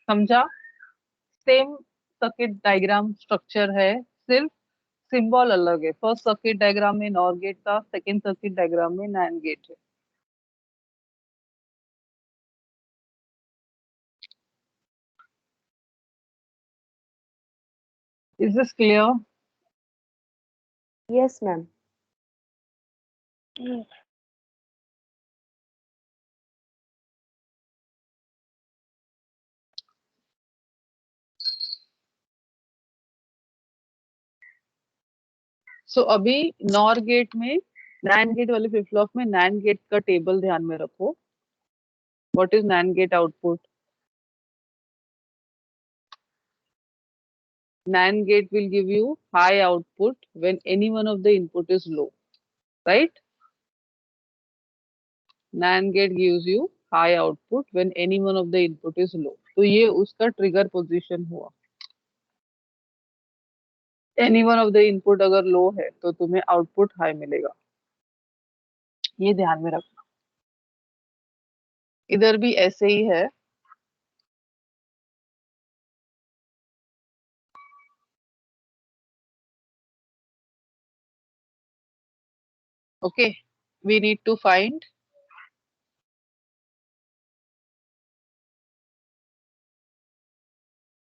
[SPEAKER 1] समझा? सेम सर्किट डायग्राम स्ट्रक्चर है, सिर्फ सिंबल अलग है। फर्स्ट सर्किट डायग्राम में नॉर गेट था, सेकेंड सर्किट डायग्राम में नैंड गेट है। Is this clear?
[SPEAKER 3] Yes, ma'am.
[SPEAKER 1] So अभी नॉर गेट में, नैंड गेट वाले फ्लिप फ्लॉप में नैंड गेट का टेबल ध्यान में रखो। What is NAND gate output? NAND gate will give you high output when any one of the input is low, right? NAND gate gives you high output when any one of the input is low. तो ये उसका trigger position हुआ। Any one of the input अगर लो है तो तुम्हें output high मिलेगा, ये ध्यान में रखना। इधर भी ऐसे ही है। Okay, we need to find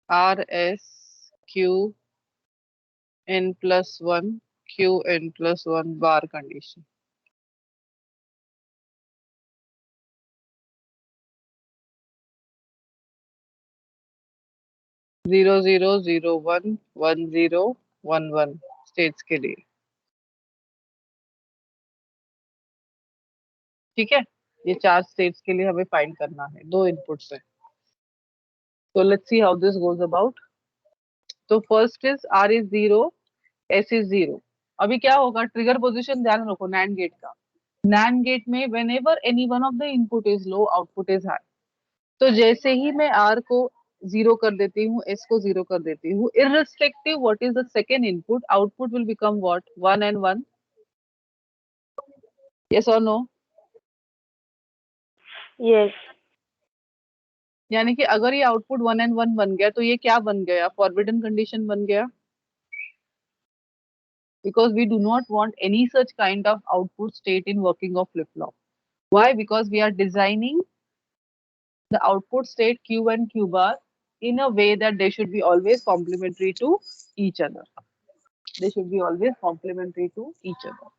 [SPEAKER 1] R S Q n plus 1 Q n plus 1 bar condition. Zero zero zero one one zero one one states के लिए, ठीक है। ये 4 स्टेट्स के लिए हमें फाइंड करना है, 2 इनपुट्स है। तो let's see how this goes about. तो first is R is 0 S is 0। अभी क्या होगा, ट्रिगर पोजीशन ध्यान रखो नैंड गेट का। NAND गेट में whenever any one of the input is low, output is high. तो जैसे ही मैं R को 0 कर देती हूँ, S को 0 कर देती हूँ, irrespective what is the second input, output will become what? 1 and 1. Yes or no?
[SPEAKER 3] Yes.
[SPEAKER 1] यानी कि अगर ये आउटपुट 1 and 1 बन गया तो ये क्या बन गया? फॉरबिडन कंडीशन बन गया. Because we do not want any such kind of output state in working of flip-flop. Why? Because we are designing the output state Q and Q bar in a way that they should be always complementary to each other. They should be always complementary to each other.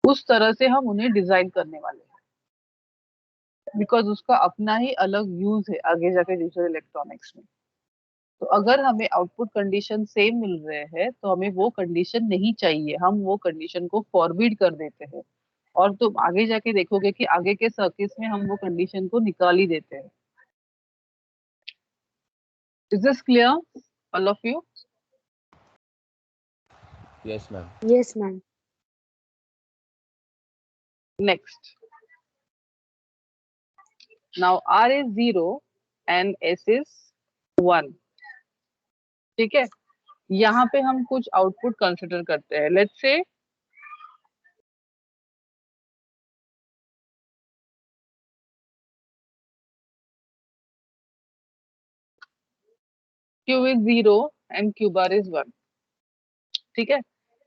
[SPEAKER 1] उस तरह से हम उन्हें design करने वाले हैं. Because उसका अपना ही अलग यूज है आगे जाके डिजिटल इलेक्ट्रॉनिक्स में. तो अगर हमें आउटपुट कंडीशन सेम मिल रहे हैं तो हमें वो कंडीशन नहीं चाहिए, हम वो कंडीशन को फॉरबिड कर देते हैं. और तुम आगे जाके देखोगे कि आगे के सर्किट्स में हम वो कंडीशन को निकाल ही देते हैं. Is this clear all of you?
[SPEAKER 2] Yes, ma'am.
[SPEAKER 3] Yes, ma'am.
[SPEAKER 1] Next. Now R is 0 and S is 1. ठीक है. यहाँ पे हम कुछ आउटपुट कंसिडर करते हैं. Let's say Q is 0 and Q bar is 1. ठीक है.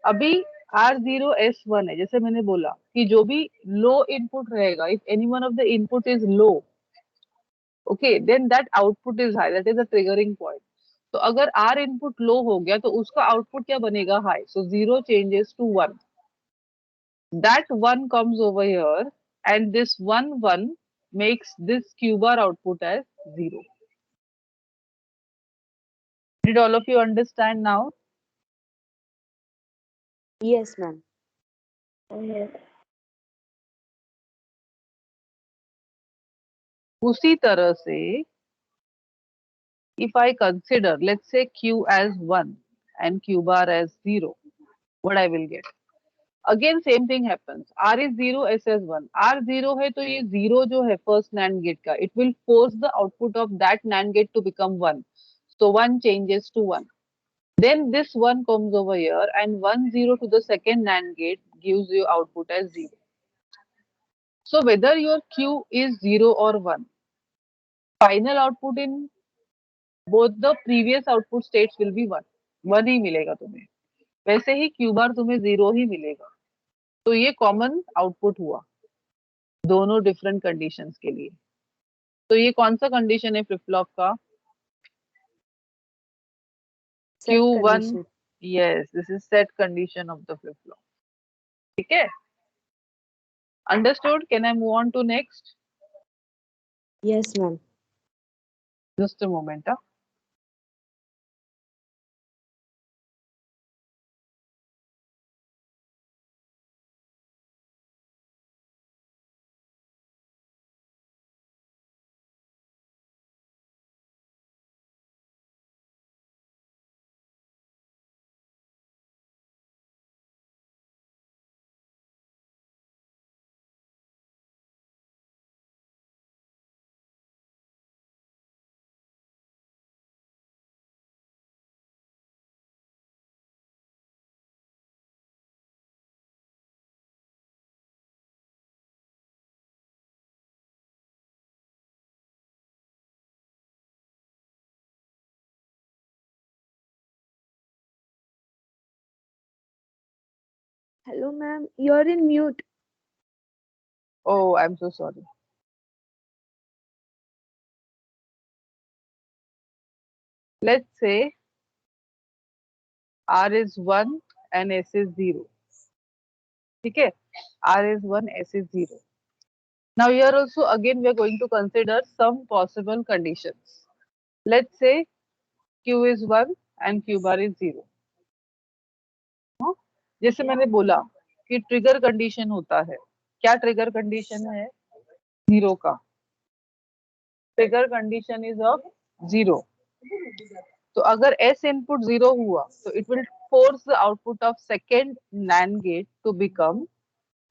[SPEAKER 1] अभी R0 S1 है. जैसे मैंने बोला कि जो भी लो इनपुट रहेगा, if any one of the input is low, okay, then that output is high. That is the triggering point. तो अगर R इनपुट लो हो गया तो उसका आउटपुट क्या बनेगा? High. So 0 changes to 1. That 1 comes over here and this 1 makes this Q bar output as 0. Did all of you understand now?
[SPEAKER 3] Yes, ma'am. Yes.
[SPEAKER 1] उसी तरह से if I consider, let's say Q as 1 and Q bar as 0, what I will get? Again same thing happens. R is 0, S is 1. R 0 है तो ये 0 जो है first NAND gate का, it will force the output of that NAND gate to become 1. So 1 changes to 1. Then this 1 comes over here and 1 0 to the second NAND gate gives you output as 0. So whether your Q is 0 or 1, final output in both the previous output states will be 1. 1 ही मिलेगा तुम्हें. वैसे ही Q bar तुम्हें 0 ही मिलेगा. तो ये common output हुआ दोनों different conditions के लिए. तो ये कौन सा कंडीशन है फ्लिप फ्लॉप का?
[SPEAKER 3] Set
[SPEAKER 1] Q1.
[SPEAKER 3] condition.
[SPEAKER 1] Yes, this is set condition of the flip flop. ठीक है. Understood? Can I move on to next?
[SPEAKER 3] Yes, ma'am.
[SPEAKER 1] Just a moment.
[SPEAKER 3] Hello, ma'am. You're in mute.
[SPEAKER 1] Oh, I'm so sorry. Let's say R is 1 and S is 0. ठीक है. R is 1, S is 0. Now here also again we are going to consider some possible conditions. Let's say Q is 1 and Q bar is 0. हाँ? जैसे मैंने बोला कि trigger condition होता है. क्या ट्रिगर कंडीशन है? 0 का. Trigger condition is of 0. तो अगर S इनपुट 0 हुआ तो it will force the output of second NAND gate to become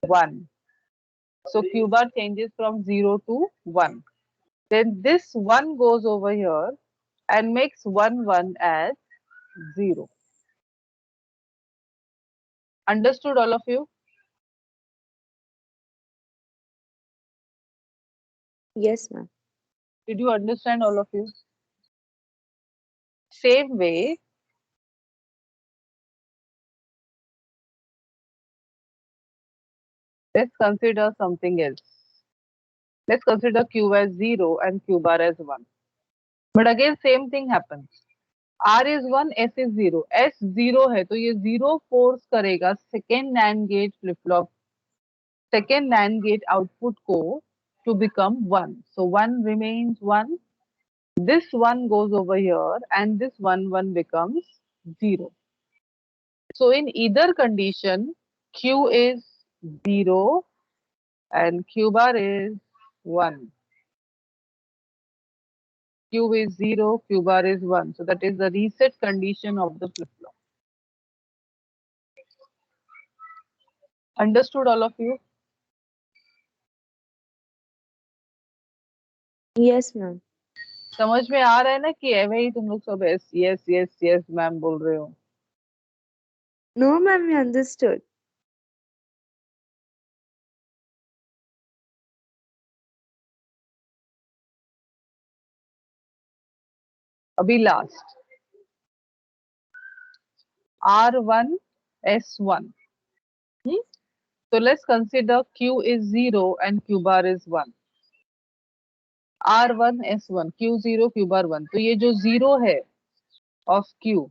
[SPEAKER 1] 1. So Q bar changes from 0 to 1. Then this 1 goes over here and makes 1 1 as 0. Understood all of you?
[SPEAKER 3] Yes, ma'am.
[SPEAKER 1] Did you understand all of you? Same way, let's consider something else. Let's consider Q as 0 and Q bar as 1. But again same thing happens. R is 1, S is 0. S 0 है तो ये 0 force करेगा second NAND gate flip flop, second NAND gate output को to become 1. So 1 remains 1. This 1 goes over here and this 1 1 becomes 0. So in either condition, Q is 0 and Q bar is 1. Q is 0, Q bar is 1. So that is the reset condition of the flip flop. Understood all of you?
[SPEAKER 3] Yes, ma'am.
[SPEAKER 1] समझ में आ रहा है ना कि ऐवे ही तुम लोग सब yes yes yes ma'am बोल रहे हो?
[SPEAKER 3] No, ma'am, we understood.
[SPEAKER 1] अभी last R1 S1. So let's consider Q is 0 and Q bar is 1. R1 S1 Q0 Q bar 1. तो ये जो 0 है of Q,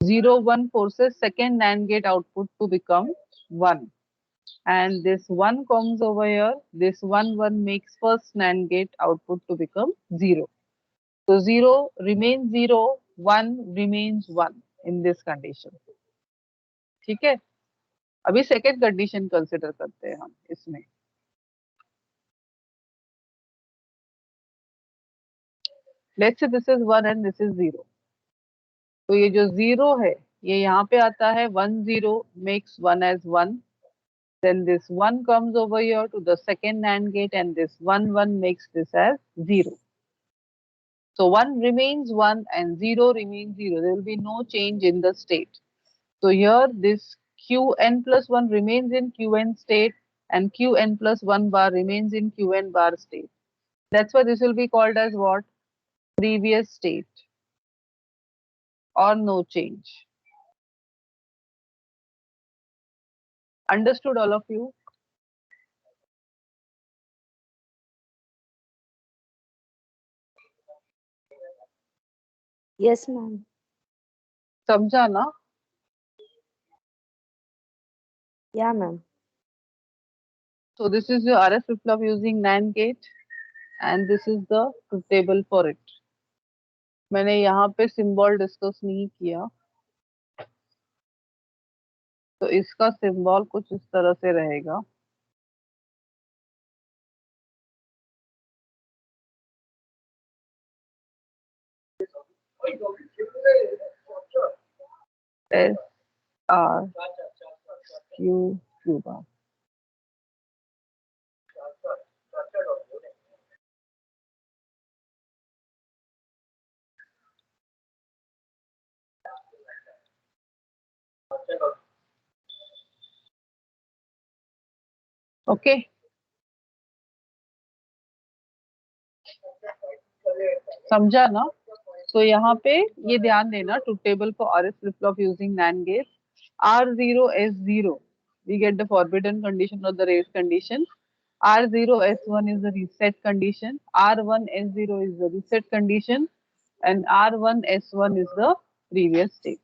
[SPEAKER 1] 0 1 forces second NAND gate output to become 1. And this 1 comes over here, this 1 1 makes first NAND gate output to become 0. So 0 remains 0, 1 remains 1 in this condition. ठीक है? अभी second condition consider करते हैं हम इसमें. Let's say this is 1 and this is 0. तो ये जो 0 है ये यहाँ पे आता है 1 0 makes 1 as 1. Then this 1 comes over here to the second NAND gate and this 1 1 makes this as 0. So 1 remains 1 and 0 remains 0. There will be no change in the state. So here this Qn plus 1 remains in Qn state and Qn plus 1 bar remains in Qn bar state. That's why this will be called as what? Previous state or no change. Understood all of you?
[SPEAKER 3] Yes, ma'am.
[SPEAKER 1] समझा ना?
[SPEAKER 3] Yeah, ma'am.
[SPEAKER 1] So this is your RS flip flop using NAND gate and this is the truth table for it. मैंने यहाँ पे symbol discuss नहीं किया तो इसका symbol कुछ इस तरह से रहेगा. S R Q Q bar. Okay समझा ना? तो यहाँ पे ये ध्यान देना truth table for RS flip flop using NAND gate. R0 S0 we get the forbidden condition or the race condition. R0 S1 is the reset condition. R1 S0 is the reset condition and R1 S1 is the previous state.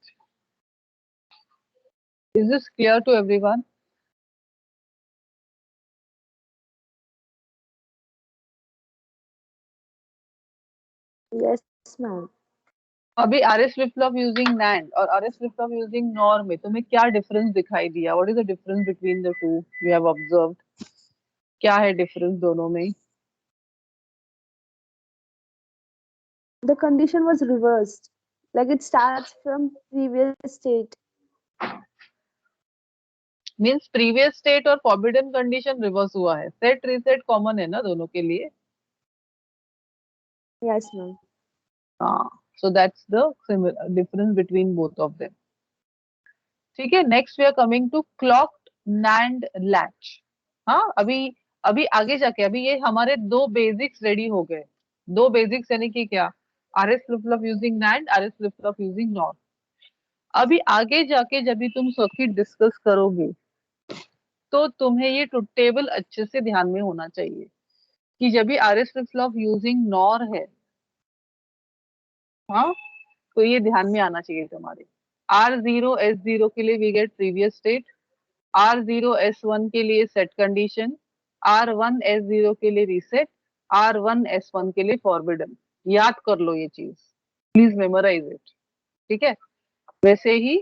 [SPEAKER 1] Is this clear to everyone?
[SPEAKER 3] Yes, ma'am.
[SPEAKER 1] अभी RS flip flop using NAND और RS flip flop using NOR में तुम्हें क्या difference दिखाई दिया? What is the difference between the two we have observed? क्या है difference दोनों में?
[SPEAKER 3] The condition was reversed. Like it starts from previous state.
[SPEAKER 1] Means previous state और फॉरबिडन कंडीशन रिवर्स हुआ है. सेट रीसेट कॉमन है ना दोनों के लिए.
[SPEAKER 3] Yes, ma'am.
[SPEAKER 1] हाँ, so that's the difference between both of them. ठीक है. Next we are coming to clocked NAND latch. हाँ, अभी अभी आगे जाके अभी ये हमारे दो बेसिक्स रेडी हो गए. दो बेसिक्स यानी कि क्या? RS flip flop using NAND, RS flip flop using nor. अभी आगे जाके जब भी तुम सर्किट डिस्कस करोगे तो तुम्हें ये ट्रुथ टेबल अच्छे से ध्यान में होना चाहिए कि जब भी RS flip flop using nor है, हाँ, तो ये ध्यान में आना चाहिए तुम्हारे. R0 S0 के लिए we get previous state, R0 S1 के लिए सेट कंडीशन, R1 S0 के लिए रीसेट, R1 S1 के लिए फॉरबिडन. याद कर लो ये चीज, प्लीज मेमोराइज इट. ठीक है. वैसे ही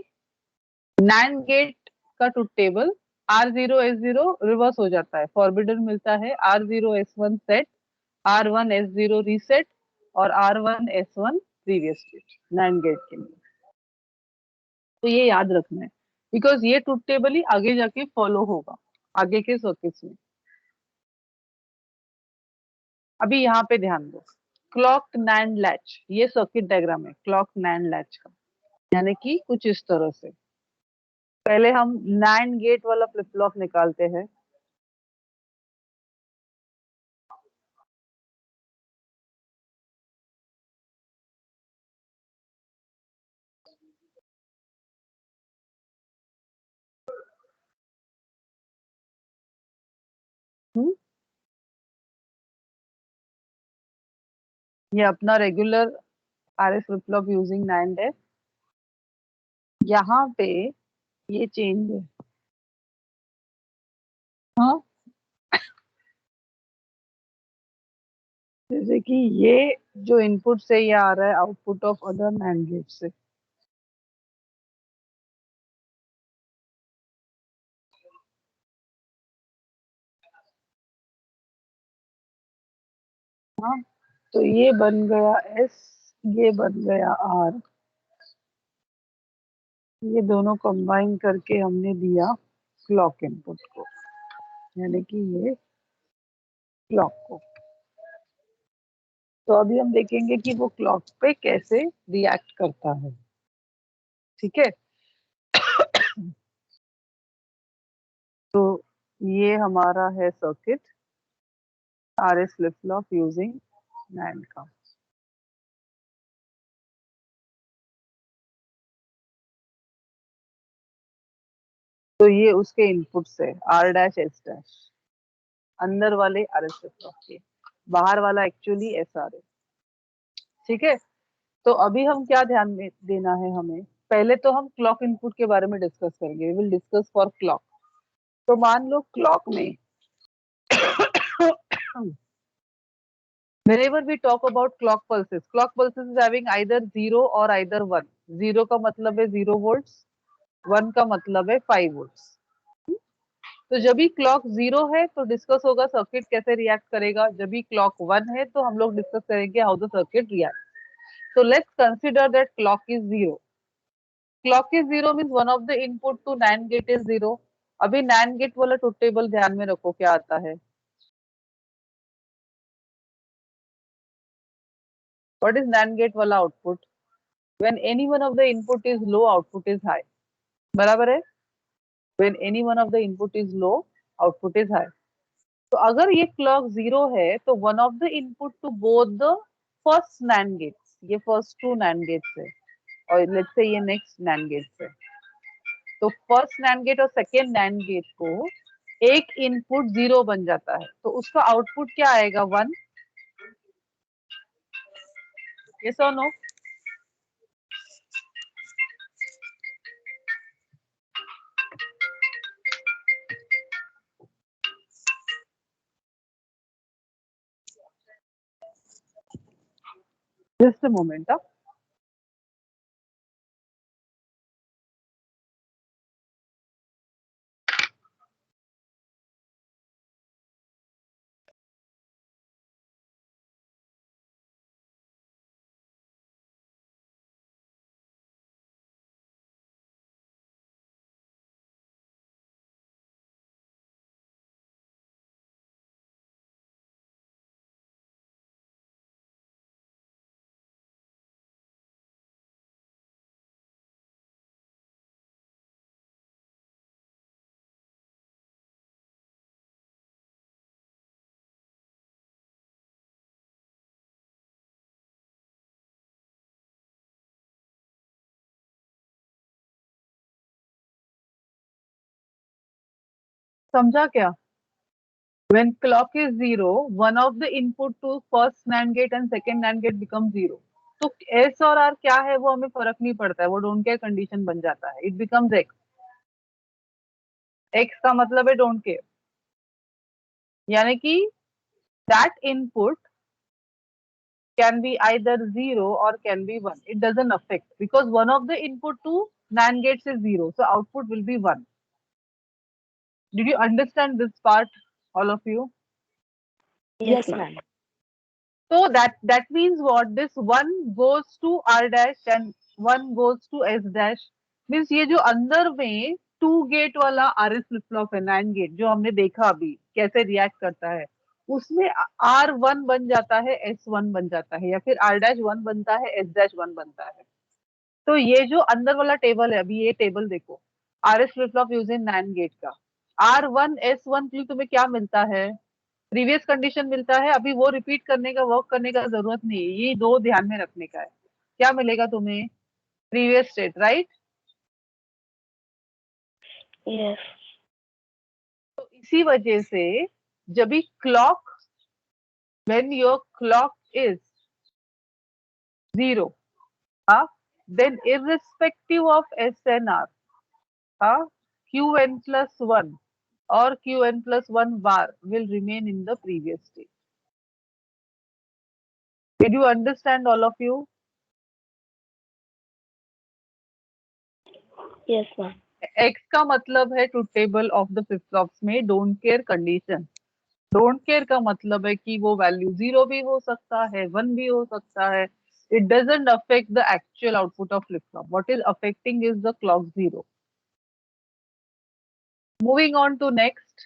[SPEAKER 1] नैंड गेट का truth table R0 S0 reverse हो जाता है, फॉरबिडन मिलता है R0 S1 set, R1 S0 reset और R1 S1 previous state NAND gate के लिए. तो ये याद रखना है बिकॉज ये ट्रुथ टेबल ही आगे जाके फॉलो होगा आगे के सर्किट्स में. अभी यहाँ पे ध्यान दो. क्लॉक्ड नैंड लैच, ये सर्किट डायग्राम है क्लॉक्ड नैंड लैच का. यानी कि कुछ इस तरह से पहले हम नैंड गेट वाला फ्लिप फ्लॉप निकालते हैं. हम्म, ये अपना regular RS flip flop using NAND है. यहाँ पे ये चेंज है. हाँ, जैसे कि ये जो इनपुट से ये आ रहा है output of other NAND gate से. हाँ, तो ये बन गया एस, ये बन गया आर. ये दोनों कंबाइन करके हमने दिया क्लॉक इनपुट को, यानी कि ये क्लॉक को. तो अभी हम देखेंगे कि वो क्लॉक पे कैसे रिएक्ट करता है. ठीक है. तो ये हमारा है circuit RS flip flop using NAND का. तो ये उसके इनपुट से आर डैश एस डैश, अंदर वाले आरएस फ्लिप फ्लॉप के, बाहर वाला एक्चुअली एस आर है. ठीक है. तो अभी हम क्या ध्यान में देना है हमें, पहले तो हम क्लॉक इनपुट के बारे में डिस्कस करेंगे. We will discuss for clock. तो मान लो क्लॉक में whenever we talk about clock pulses is having either 0 or either 1. 0 का मतलब है 0 volts, 1 का मतलब है 5 volts. तो जब भी क्लॉक 0 है तो डिस्कस होगा सर्किट कैसे रिएक्ट करेगा. जब भी क्लॉक 1 है तो हम लोग डिस्कस करेंगे how the circuit react. So let's consider that clock is 0. Clock is 0 means one of the input to NAND gate is 0. अभी NAND gate वाला ट्रुथ टेबल ध्यान में रखो क्या आता है. What is NAND gate वाला output? When any one of the input is low, output is high. बराबर है. When any one of the input is low, output is high. तो अगर ये क्लॉक 0 है तो one of the input to both the first NAND gates, ये first two NAND gates है और let's say ये next NAND gates है. तो फर्स्ट नैंड गेट और सेकेंड नैंड गेट को एक इनपुट 0 बन जाता है तो उसका आउटपुट क्या आएगा 1. यस और नो? Just a moment. समझा क्या? When clock is 0, one of the input to first NAND gate and second NAND gate becomes 0. तो S और R क्या है वो हमें फर्क नहीं पड़ता है, वो डोंट केयर कंडीशन बन जाता है, इट बिकम्स X. X का मतलब है डोंट केयर, यानी कि that input can be either 0 or can be 1. It doesn't affect because one of the input to NAND gates is 0, so output will be 1. Did you understand this part, all of you?
[SPEAKER 3] Yes, ma'am.
[SPEAKER 1] So that means what? This 1 goes to R dash and 1 goes to S dash. Means ये जो अंदर में 2 gate वाला RS flip flop है, NAND gate जो हमने देखा अभी कैसे रिएक्ट करता है, उसमें R1 बन जाता है, S1 बन जाता है, या फिर R dash 1 बनता है, S dash 1 बनता है. तो ये जो अंदर वाला टेबल है, अभी ये टेबल देखो, RS flip flop using NAND gate का, R1 S1 के लिए तुम्हें क्या मिलता है? प्रीवियस कंडीशन मिलता है. अभी वो रिपीट करने का, वर्क करने का जरूरत नहीं है, ये दो ध्यान में रखने का है. क्या मिलेगा तुम्हें? Previous state, right?
[SPEAKER 3] Yes.
[SPEAKER 1] तो इसी वजह से जब भी clock, when your clock is 0, then irrespective of S and R, Qn plus 1 or Qn plus 1 bar will remain in the previous state. Did you understand, all of you?
[SPEAKER 3] Yes, ma'am.
[SPEAKER 1] X का मतलब है truth table of the flip flops में don't care condition. Don't care का मतलब है कि वो value 0 भी हो सकता है, 1 भी हो सकता है. It doesn't affect the actual output of flip flop. What is affecting is the clock 0. Moving on to next.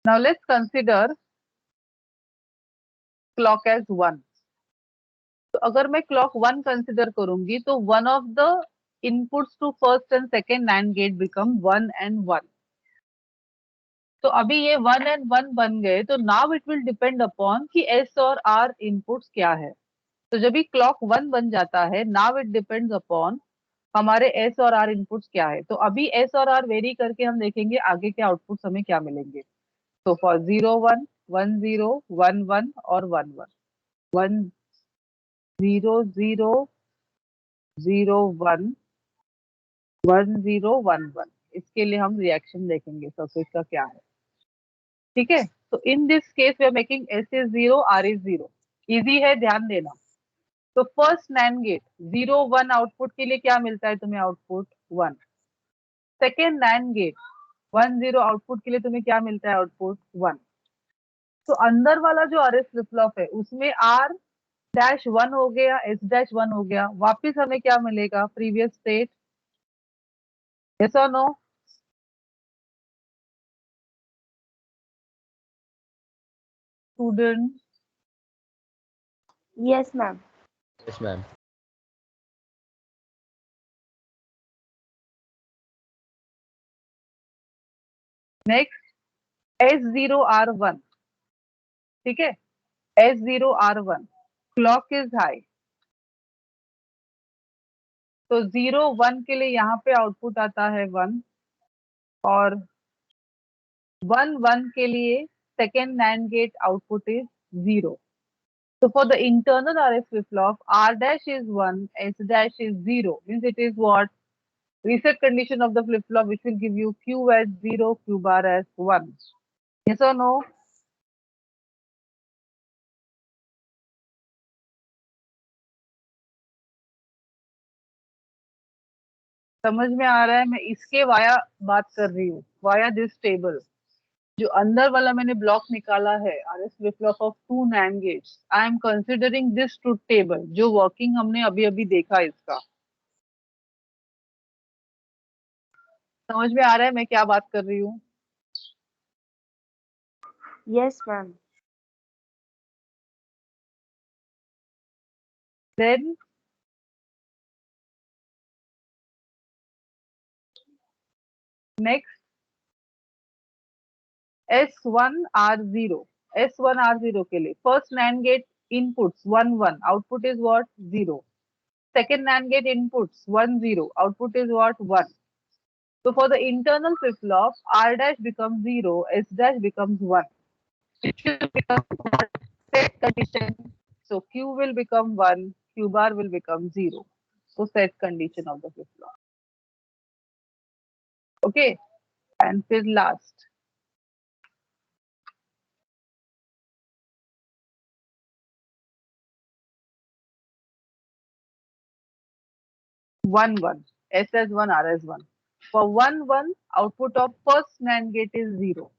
[SPEAKER 1] Now let's consider clock as 1. तो अगर मैं क्लॉक 1 कंसिडर करूंगी तो one of the inputs to first and second NAND gate become 1 and 1. तो अभी ये 1 and 1 बन गए, तो now it will depend upon कि S और R इनपुट्स क्या है. तो जब भी क्लॉक 1 बन जाता है, नाउ इट डिपेंड्स अपॉन हमारे S और R इनपुट्स क्या है. तो अभी S और R वेरी करके हम देखेंगे आगे के आउटपुट्स हमें क्या मिलेंगे. तो फॉर 0 1 1 0 1 1 और 1 1 1 0 0 0 1 1 0 1 1, इसके लिए हम रिएक्शन देखेंगे सर्किट का क्या है. ठीक है. तो in this case we are making S is 0, R is 0. Easy है, ध्यान देना. तो फर्स्ट NAND गेट 0 1 आउटपुट के लिए क्या मिलता है तुम्हें? Output 1. Second NAND gate 1 0 output के लिए तुम्हें क्या मिलता है? आउटपुट 1. तो अंदर वाला जो RS फ्लिप फ्लॉप है उसमें R डैश 1 हो गया, S डैश 1 हो गया. वापिस हमें क्या मिलेगा? Previous state. यस और no? Student?
[SPEAKER 3] Yes, ma'am.
[SPEAKER 2] Yes, ma'am.
[SPEAKER 1] Next S0 R1. ठीक है. S0 R1 clock is high. तो 0 1 के लिए यहाँ पे आउटपुट आता है 1, और 1 1 के लिए second NAND gate output is 0. So for the internal RS flip-flop, R dash is 1, S dash is 0. Means it is what? Reset condition of the flip-flop, which will give you Q as 0, Q bar as 1. Yes or no? समझ में आ रहा है? मैं इसके via बात कर रही हूँ, वाया दिस टेबल. जो अंदर वाला मैंने ब्लॉक निकाला है RS flip-flop of 2 NAND gates, I am considering this truth table, जो वर्किंग हमने अभी अभी देखा इसका. समझ में आ रहा है मैं क्या बात कर रही हूँ?
[SPEAKER 3] Yes, ma'am.
[SPEAKER 1] Then next S1 R0. S1 R0 के लिए first NAND gate inputs 1 1, output is what? 0. second NAND gate inputs 1 0. Output is what? 1. So for the internal flip-flop, R dash becomes 0, S dash becomes 1. It will become set condition. So Q will become 1, Q bar will become 0. So set condition of the flip-flop. Okay. And फिर last. One one. S as 1, R as 1. For 1 1, output of first NAND gate is 0.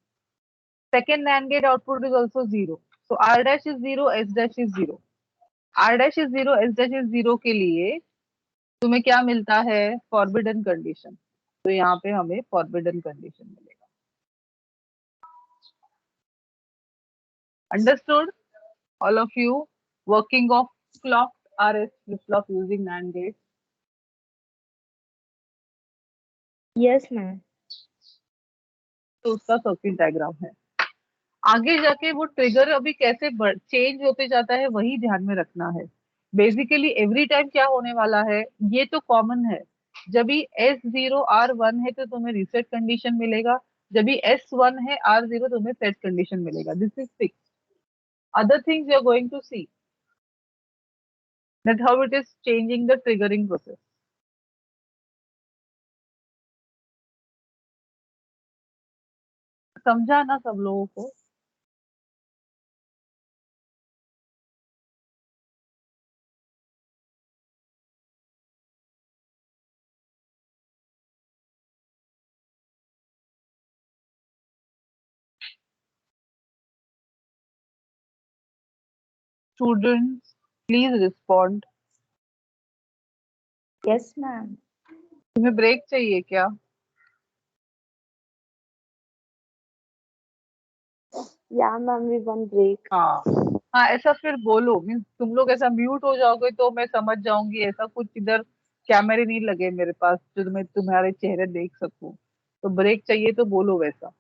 [SPEAKER 1] Second NAND gate output is also 0. So R dash is 0, S dash is 0. R dash is 0, S dash is 0 के लिए तुम्हें क्या मिलता है? Forbidden condition. तो यहाँ पे हमें फॉरबिडन कंडीशन मिलेगा. Understood? All of you, working of clocked RS flip-flop using NAND gates.
[SPEAKER 3] Yes, ma'am.
[SPEAKER 1] तो उसका सर्किट डायग्राम है. आगे जाके वो ट्रिगर अभी कैसे चेंज होते जाता है वही ध्यान में रखना है. बेसिकली एवरी टाइम क्या होने वाला है, ये तो कॉमन है. जब भी S0 R1 है तो तुम्हें रीसेट कंडीशन मिलेगा. जब भी S1 है R0 तुम्हें सेट कंडीशन मिलेगा. This is fix. Other things you are going to see that how it is changing the triggering process. समझा ना सब लोगों को? Students please respond.
[SPEAKER 3] Yes, ma'am.
[SPEAKER 1] तुम्हें ब्रेक चाहिए क्या?
[SPEAKER 3] Yeah, ma'am, we want break.
[SPEAKER 1] हाँ हाँ, ऐसा फिर बोलो. मीन्स तुम लोग ऐसा म्यूट हो जाओगे तो मैं समझ जाऊंगी. ऐसा कुछ इधर कैमरे नहीं लगे मेरे पास जो मैं तुम्हारे चेहरे देख सकूं. तो ब्रेक चाहिए तो बोलो वैसा.